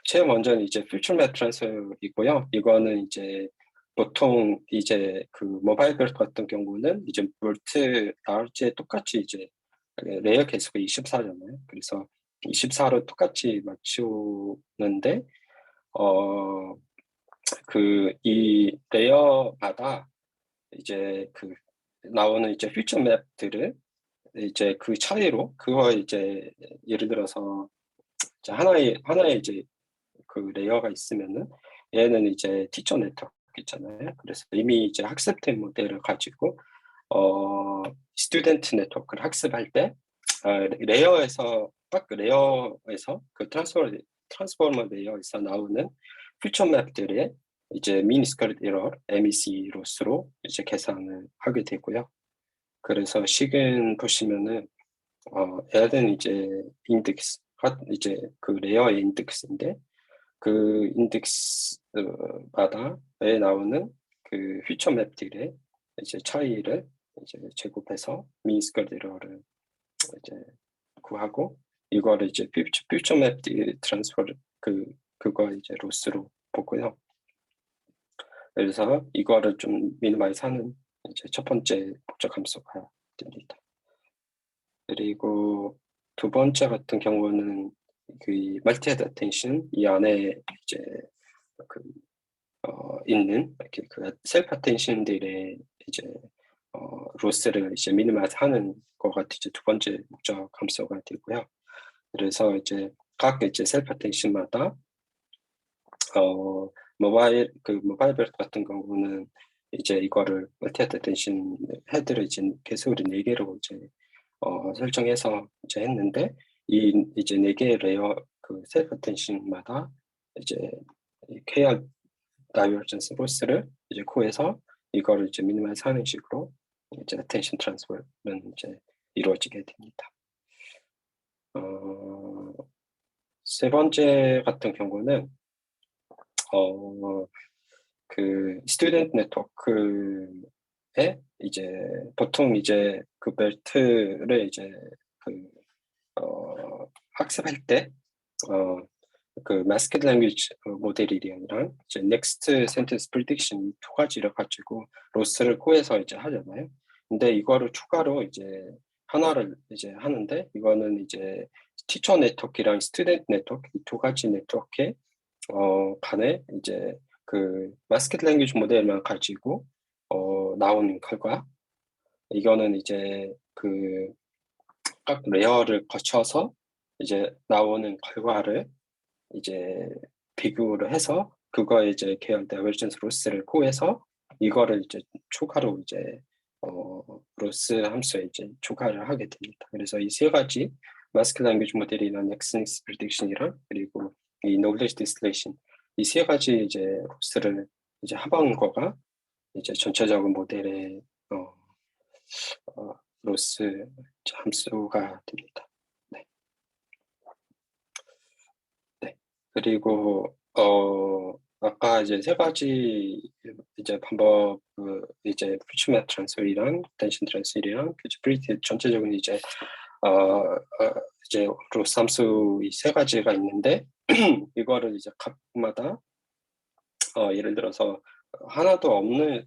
제일 먼저는 이제 퓨처 맵 트랜스퍼이고요. 이거는 이제 보통 이제 그 모바일 벨트 같은 경우는 이제 볼트 라지에 똑같이 이제 레이어 개수가 24잖아요. 그래서 24로 똑같이 맞추는데 이 레이어마다 이제 그 나오는 이제 퓨처 맵들을 이제 그 차이로 그거 이제 예를 들어서 이제 하나의 이제 그 레이어가 있으면은 얘는 이제 티처 네트워크 있잖아요. 그래서 이미 이제 학습된 모델을 가지고 스튜던트 네트워크를 학습할 때 레이어에서 딱 그 레이어에서 그 트랜스포머 레이어에서 나오는 퓨처 맵들의 이제 미니 스퀘어드 에러 MEC 로스로 이제 계산을 하게 되고요. 그래서 식은 보시면은 얘는 이제 인덱스가 이제 그 레이어의 인덱스인데 그 인덱스마다에 나오는 그 퓨처 맵들의 이제 차이를 이제 제곱해서 미니 스퀘어드 에러를 이제 구하고 이거를 이제 퓨처 맵 트랜스퍼 그거 이제 로스로 보고요. 그래서 이거를 좀 미니마이즈 하는 이제 첫 번째 목적 함수가 됩니다. 그리고 두 번째 같은 경우는 그 멀티 헤드 어텐션 이 안에 이제 있는 이렇게 그 셀프 어텐션들의 이제 로스를 이제 미니마이즈 하는 거가 이제 두 번째 목적 함수가 되고요. 그래서 이제 각 이제 셀프 어텐션마다 모바일 벨트 같은 경우는 이제 이거를 멀티 헤드 어텐션 헤드를 이제 개수를 4개로 이제 설정해서 이제 했는데 이제 4개의 레이어 그 셀프 어텐션마다 이제 KR 다이버전스 로스를 이제 구해서 이거를 이제 미니마이즈 하는 식으로 이제 어텐션 트랜스퍼는 이제 이루어지게 됩니다. 세 번째 같은 경우는 그 스튜던트 네트워크에 이제 보통 이제 그 벨트를 이제 학습할 때 그 마스켓 랭귀지 모델이랑 이제 넥스트 센텐스 프리딕션 두 가지를 가지고 로스를 구해서 이제 하잖아요. 근데 이거를 추가로 이제 하나를 이제 하는데 이거는 이제 티처 네트워크랑 스튜던트 네트워크 이 두 가지 네트워크에 간에 이제 그 마스켓 랭귀지 모델만 가지고 나오는 결과 이거는 이제 그 각 레이어를 거쳐서 이제 나오는 결과를 이제 비교를 해서 그거에 이제 계열 다이버전스 로스를 구해서 이거를 이제 추가로 이제 로스 함수에 이제 추가를 하게 됩니다. 그래서 이 세 가지 마스켓 랭귀지 모델이랑 넥스트 프리딕션이랑 그리고 이 노블리지 디스틸레이션 이 세 가지 이제 로스를 이제 합한 거가 이제 전체적인 모델의 로스 함수가 됩니다. 네. 네. 그리고 아까 이제 세 가지 이제 방법 이제 퓨처 맵 트랜스퍼이랑 어텐션 트랜스퍼이랑 퓨처빌리티 전체적인 이제 이제 로스 함수 이 세 가지가 있는데 이거를 이제 각마다 예를 들어서 하나도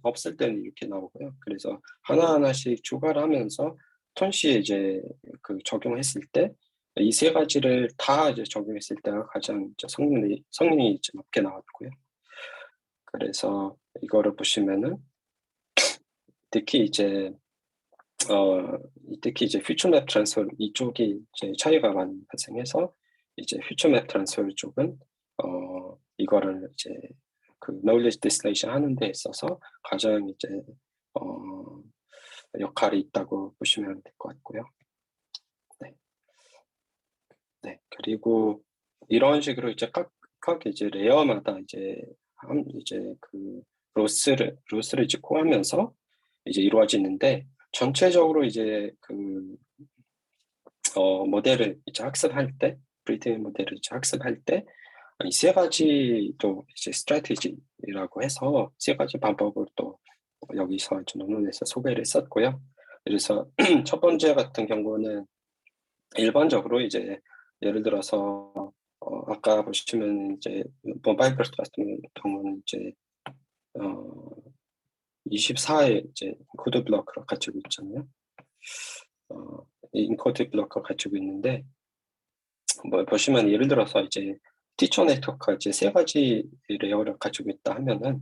없을 때는 이렇게 나오고요. 그래서 하나하나씩 추가를 하면서 톤시에 이제 그 적용했을 때 이 세 가지를 다 이제 적용했을 때가 가장 이제 성능이 이제 높게 나왔고요. 그래서 이거를 보시면은 특히 이제 특히 이제 퓨처맵 트랜스퍼 이쪽이 이제 차이가 많이 발생해서 이제 퓨처맵 트랜스퍼 쪽은 이거를 이제 그 knowledge distillation 하는 데 있어서 가장 이제 역할이 있다고 보시면 될 것 같고요. 네. 네. 그리고 이런 식으로 이제 각 이제 레이어마다 이제 이제 그 로스를 이제 코하면서 이제 이루어지는데 전체적으로 이제 그 모델을 이제 학습할 때 프리트레인 모델을 이제 학습할 때 이 세 가지 또 이제 스트래티지라고 해서 세 가지 방법을 또 여기서 이제 논문에서 소개를 했었고요. 그래서 첫 번째 같은 경우는 일반적으로 이제 예를 들어서 아까 보시면 이제 모바일 버스 같은 경우는 이제 24의 이제 코드 블록을 가지고 있잖아요. 이 인코드 블록을 가지고 있는데 뭐 보시면 예를 들어서 이제 티처 네트워크가 이제 세 가지 레이어를 가지고 있다 하면은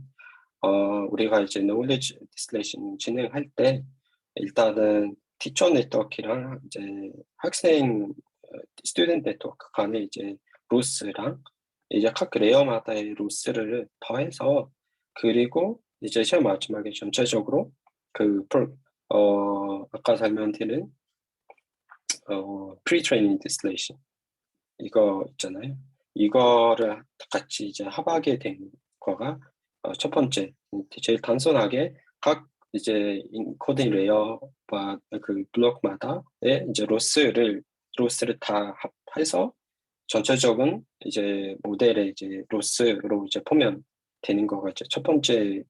우리가 이제 knowledge distillation 진행할 때 일단은 티처 네트워크랑 이제 학생 스튜던트 네트워크 간에 이제 로스랑 이제 각 레이어마다의 로스를 더해서 그리고 이제 시험 마지막에 전체적으로 그 아까 설명드린 pre-training distillation 이거 있잖아요. 이거를 같이 이제 합하게 된 거가 첫 번째 제일 단순하게 각 이제 코딩 레이어와 그 블록마다의 이제 로스를 다 합해서 전체적인 이제 모델의 이제 로스로 이제 보면 되는 거가 이제 첫 번째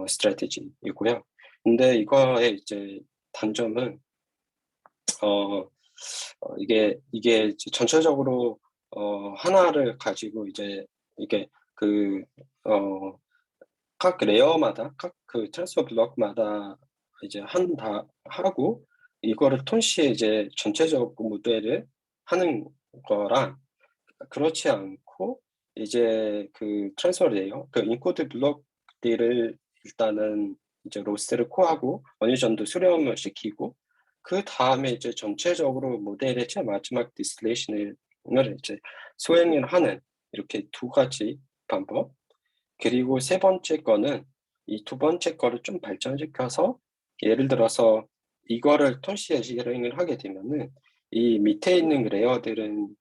스트래티지이고요. 근데 이거의 이제 단점은 이게 이제 전체적으로 하나를 가지고 이제 이게 그 각 레이어마다 각 그 트랜스퍼 블록마다 이제 하고 이거를 동시에 이제 전체적 모델을 하는 거랑 그렇지 않고 이제 그 트랜스퍼 레이어 그 인코드 블록들을 일단은 이제 로스를 코하고 어느 정도 수렴을 시키고 그 다음에 이제 전체적으로 모델의 제일 마지막 디스틸레이션을 이제 수행을 하는 이렇게 두 가지 방법. 그리고 세 번째 거는 이 두 번째 거를 좀 발전시켜서 예를 들어서 이거를 동시에 실행을 하게 되면은 이 밑에 있는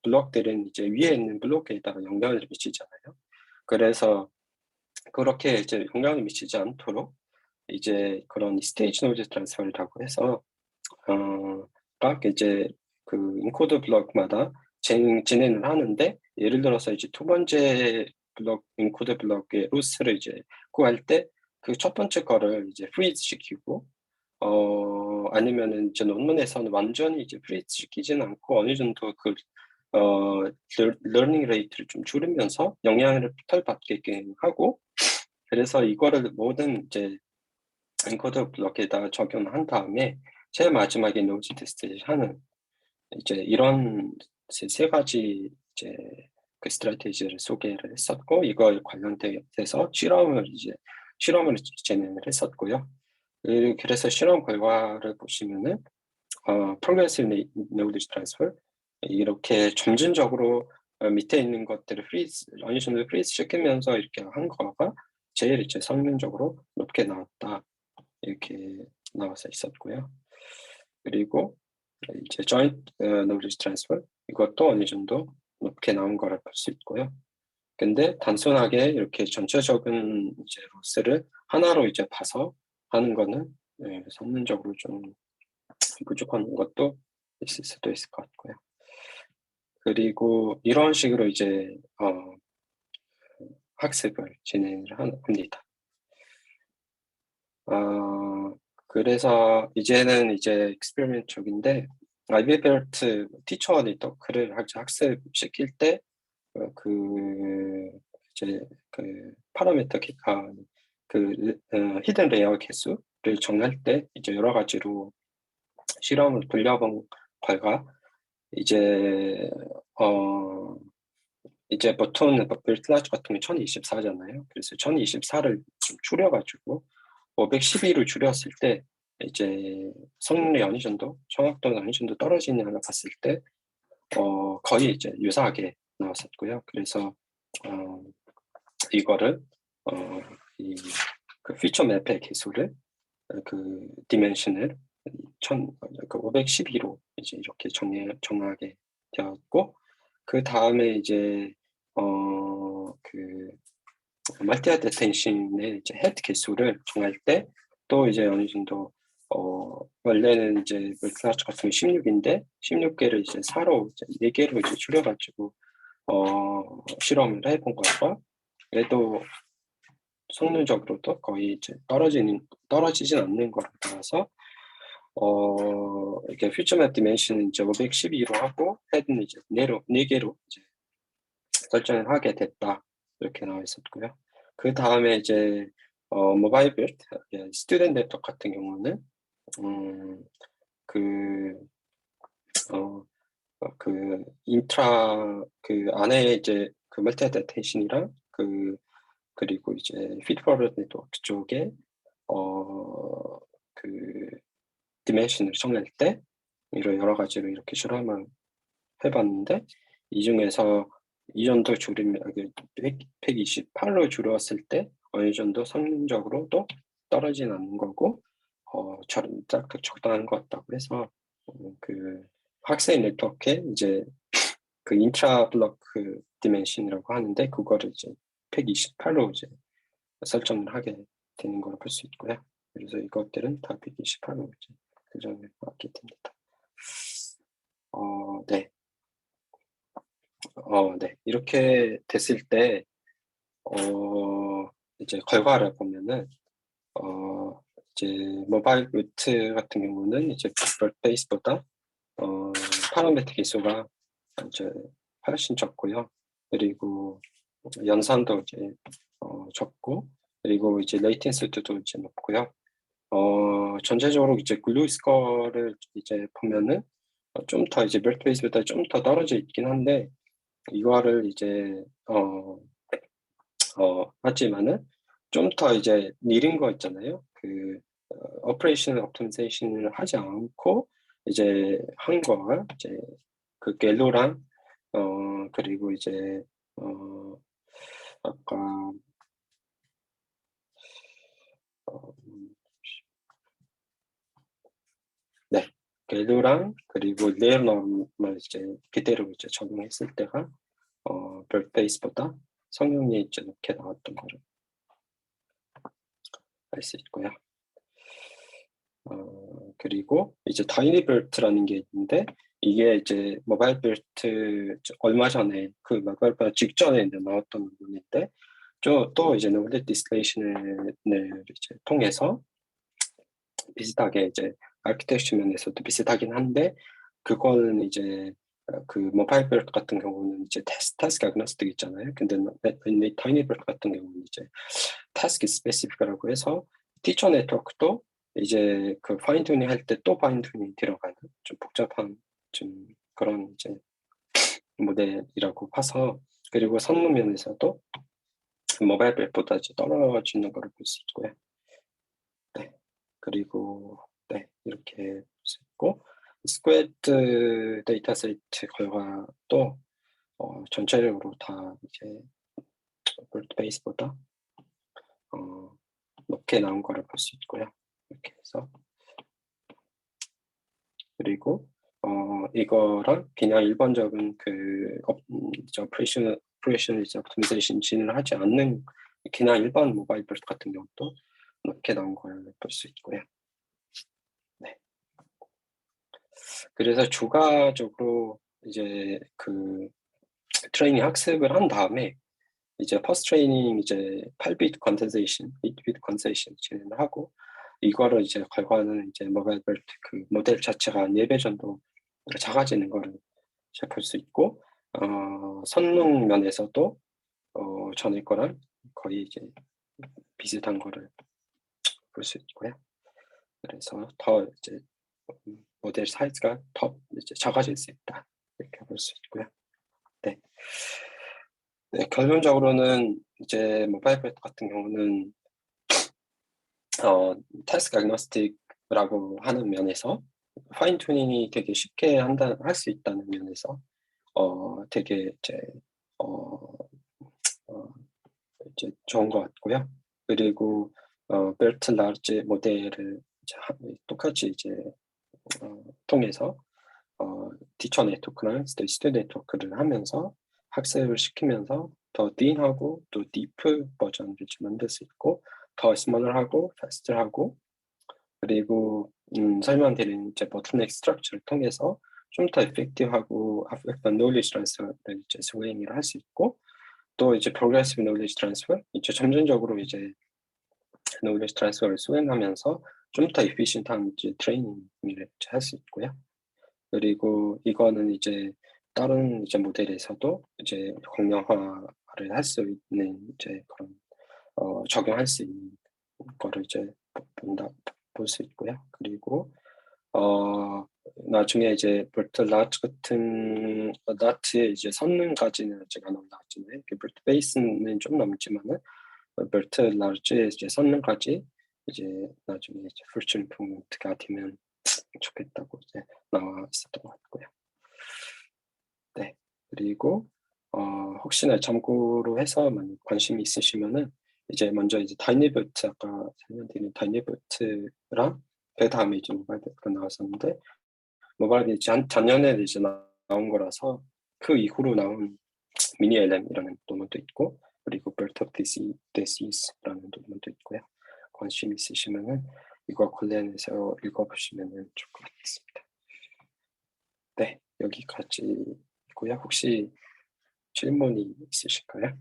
블록들은 이제 위에 있는 블록에다가 영향을 미치잖아요. 그래서 그렇게 이제 영향을 미치지 않도록 이제 그런 스테이지 노이즈 트랜스퍼라고 해서 각 이제 그 인코드 블록마다 진행을 하는데 예를 들어서 이제 두 번째 블록 인코드 블록의 로스를 이제 구할 때 그 첫 번째 거를 이제 프리즈 시키고 아니면은 이제 논문에서는 완전히 이제 프리즈 시키지는 않고 어느 정도 그 러닝 레이트를 좀 줄이면서 영향을 덜받게 하고 그래서 이거를 모든 이제 인코드 블록에다가 적용한 다음에 제일 마지막에 노즈 테스트를 하는 이제 이런 세 가지 이제 그 스트래티지를 소개를 했었고 이걸 관련돼서 실험을 진행을 했었고요. 그래서 실험 결과를 보시면은 progressive knowledge transfer 이렇게 점진적으로 밑에 있는 것들을 어느 정도 프리즈 시키면서 이렇게 한 거가 제일 이제 성능적으로 높게 나왔다 이렇게 나와서 있었고요. 그리고 이제 joint knowledge transfer 이것도 어느 정도 높게 나온 거를 볼 수 있고요. 근데 단순하게 이렇게 전체적인 이제 로스를 하나로 이제 봐서 하는 거는 성능적으로 좀 부족한 것도 있을 수도 있을 것 같고요. 그리고 이런 식으로 이제 학습을 진행을 합니다. 그래서 이제는 이제 익스페리먼트 쪽인데 아이비벨트 티처 네트워크를 학습시킬 때 이제 그 파라미터 기간 히든 레이어 개수를 정할 때 이제 여러 가지로 실험을 돌려본 결과 이제 이제 보통 빌트 라지 같은 게 1024잖아요. 그래서 1024를 좀 줄여가지고 512로 줄였을 때 이제 성능이 어느 정도, 정확도는 어느 정도 떨어지냐를 봤을 때 거의 이제 유사하게 나왔었고요. 그래서 이거를 그 피처 맵의 개수를 그 디멘션을 512로 이제 이렇게 정하게 되었고, 그 다음에 이제 그 멀티 어텐션의 이제 헤드 개수를 정할 때 또 이제 어느 정도 원래는 이제 멀티라지 같은 게 16인데 16개를 이제 4로 이제 4개로 이제 줄여가지고 실험을 해본 거고, 그래도 성능적으로도 거의 이제 떨어지진 않는 거에 따라서 이렇게 퓨처맵 디멘션은 이제 512로 하고 헤드는 이제 4개로 이제 설정을 하게 됐다, 이렇게 나와 있었고요. 그 다음에 이제 모바일 빌드 스튜던트 네트워크 같은 경우는 그 인트라 그 안에 이제 그 멀티 어텐션이랑 그리고 이제 피드포워드 네트워크 쪽에 그 디멘션을 정할 때 여러 가지로 이렇게 실험을 해봤는데, 이 중에서 이 정도 줄이면 128로 줄였을 때 어느 정도 성능적으로도 떨어지는 않는 거고 딱 적당한 것 같다고 해서 그 학생 네트워크에 이제 그 인트라 블록 디멘션이라고 하는데, 그거를 이제 128로 이제 설정을 하게 되는 걸 볼 수 있고요. 그래서 이것들은 다 128로 이제 교정을 받게 됩니다. 네. 네. 이렇게 됐을 때, 이제 결과를 보면은, 이제 모바일 루트 같은 경우는 이제 베이스보다, 파라메트 개수가 이제 훨씬 적고요. 그리고 연산도 이제 적고, 그리고 이제 레이텐시도 이제 높고요. 전체적으로 이제 글루 스코어를 이제 보면은 좀 더 이제 멜트 베이스보다 좀 더 떨어져 있긴 한데, 이거를 이제 하지만은 좀 더 이제 느린 거 있잖아요. 그 오퍼레이셔널 옵티마이제이션을 하지 않고 이제 한 거, 이제 그 갤로랑 그리고 이제 아까 네, 갤로랑 그리고 레일럼을 이제 그대로 이제 적용했을 때가 별페이스보다 성능이 이제 높게 나왔던 거를 알 수 있고요. 그리고 이제 타이니 벨트라는 게 있는데, 이게 이제 모바일 벨트 얼마 전에 그 모바일 벨트 직전에 나왔던 부분인데, 또 이제 노블 디스플레이션을 이제 통해서 비슷하게 이제 아키텍처 면에서도 비슷하긴 한데, 그거는 이제 그 모바일 벨트 같은 경우는 이제 타스크 아그노스틱 있잖아요. 근데 타이니 벨트 같은 경우는 이제 타스크 스페시픽이라고 해서 티처 네트워크도 이제 그 파인 튜닝 할 때 또 파인 튜닝 들어가는 좀 복잡한 좀 그런 이제 모델이라고 봐서, 그리고 성능 면에서도 모바일 벨트보다 이제 떨어지는 걸 볼 수 있고요. 네, 그리고 네, 이렇게 볼 수 있고, 스퀘드 데이터 세트 결과도 전체적으로 다 이제 베이스보다 높게 나온 거를 볼 수 있고요. 이렇게 해서, 그리고 이거랑 그냥 일반적인 그 오퍼레이션 이제 옵티마이제이션 진행을 하지 않는 그냥 일반 모바일 벨트 같은 경우도 높게 나온 걸 볼 수 있고요. 네. 그래서 추가적으로 이제 그 트레이닝 학습을 한 다음에 이제 퍼스트 트레이닝 이제 8비트 컨덴세이션, 8비트 컨덴세이션 진행을 하고, 이거를 이제 결과는 이제 모바일 벨트 그 모델 자체가 4배 정도 작아지는 거를 이제 볼 수 있고, 성능 면에서도 전에 거랑 거의 이제 비슷한 거를 볼 수 있고요. 그래서 더 이제 모델 사이즈가 더 이제 작아질 수 있다, 이렇게 볼 수 있고요. 네. 네, 결론적으로는 이제 모바일 웹 같은 경우는 태스크 애그노스틱이라고 하는 면에서 파인 튜닝이 되게 쉽게 할 수 있다는 면에서 되게 이제 좋은 것 같고요. 그리고 벨트 라르지 모델을 똑같이 이제 통해서 티처 네트워크랑 스튜던트 네트워크를 하면서 학습을 시키면서 더 딘하고 또 디프 버전을 만들 수 있고 더 스몰하고 패스트하고 그리고 설명드린 이제 보틀넥 스트럭처를 통해서 좀 더 에펙티브하고 effective knowledge transfer를 이제 수행을 할 수 있고 또 이제 progressive knowledge transfer 이제 점진적으로 이제 knowledge transfer를 수행하면서 좀 더 efficient한 이제 트레이닝을 할 수 있고요. 그리고 이거는 이제 다른 이제 모델에서도 이제 공룡화를 할 수 있는 이제 그런 적용할 수 있는 거를 이제 볼 수 있고요. 그리고 나중에 이제 볼트 라츠 같은 라츠의 이제 성능까지는 아직 안 올라왔지만 볼트 베이스는 좀 넘지만은 볼트 라츠의 이제 성능까지 이제 나중에 이제 풀 임프루먼트가 되면 좋겠다고 이제 나와 있었던 것 같고요. 네, 그리고 혹시나 참고로 해서 만약 관심이 있으시면은 이제 먼저 이제 다이내보트 아까 설명드린 다이내보트랑 그 다음에 이제 모바일 앱가 나왔었는데 모바일 앱이 작년에 이제 나온 거라서 그 이후로 나온 미니 LM이라는 논문도 있고 그리고 Birth of Disease라는 논문도 있고요. 관심 있으시면은 이거 관련해서 읽어보시면은 좋을 것 같습니다. 네, 여기까지고요. 혹시 질문이 있으실까요?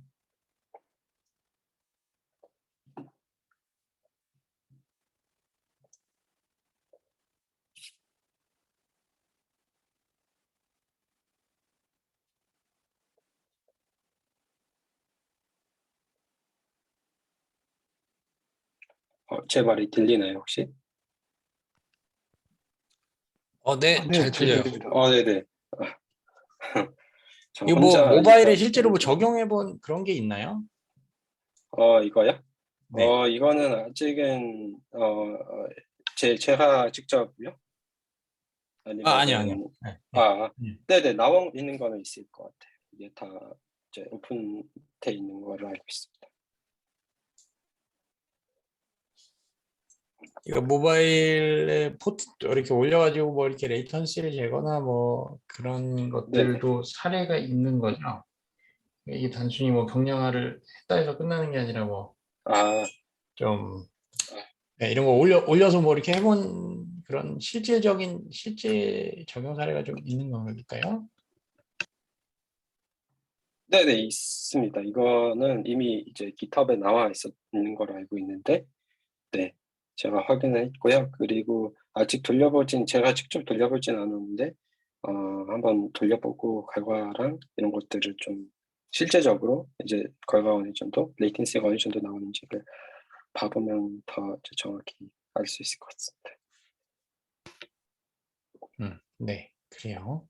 제 말이 들리나요, 혹시? 네, 네, 잘 들려요. 들립니다. 네네. 저 이거 뭐 혼자 모바일에 이거 실제로 뭐 적용해본 그런 게 있나요? 이거요? 네. 이거는 아직은 제가 직접요? 아니요. 아니면은 네. 네네 나와 있는 거는 있을 것 같아요. 이게 다 이제 오픈돼 있는 거를 알고 있습니다. 이거 모바일에 포트 이렇게 올려가지고 뭐 이렇게 레이턴시를 재거나 뭐 그런 것들도 사례가 있는 거죠. 이게 단순히 뭐 경량화를 했다 해서 끝나는 게 아니라 뭐 좀 이런 거 올려서 뭐 이렇게 해본 그런 실제 적용 사례가 좀 있는 걸까요? 네네 있습니다. 이거는 이미 이제 GitHub에 나와 있는 걸 알고 있는데, 네 제가 확인을 했고요. 그리고 아직 제가 직접 돌려보진 않았는데, 한번 돌려보고 결과랑 이런 것들을 좀 실제적으로 이제 결과가 어느 정도, 레이텐시가 어느 정도 나오는지를 봐보면 더 이제 정확히 알 수 있을 것 같습니다. 네, 그래요.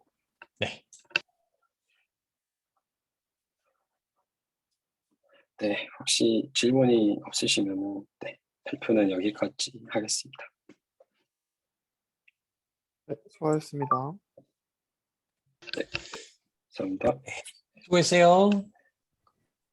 네. 네, 혹시 질문이 없으시면은 네, 발표는 여기까지 하겠습니다. 네, 수고하셨습니다. 네, 감사합니다. 수고했어요.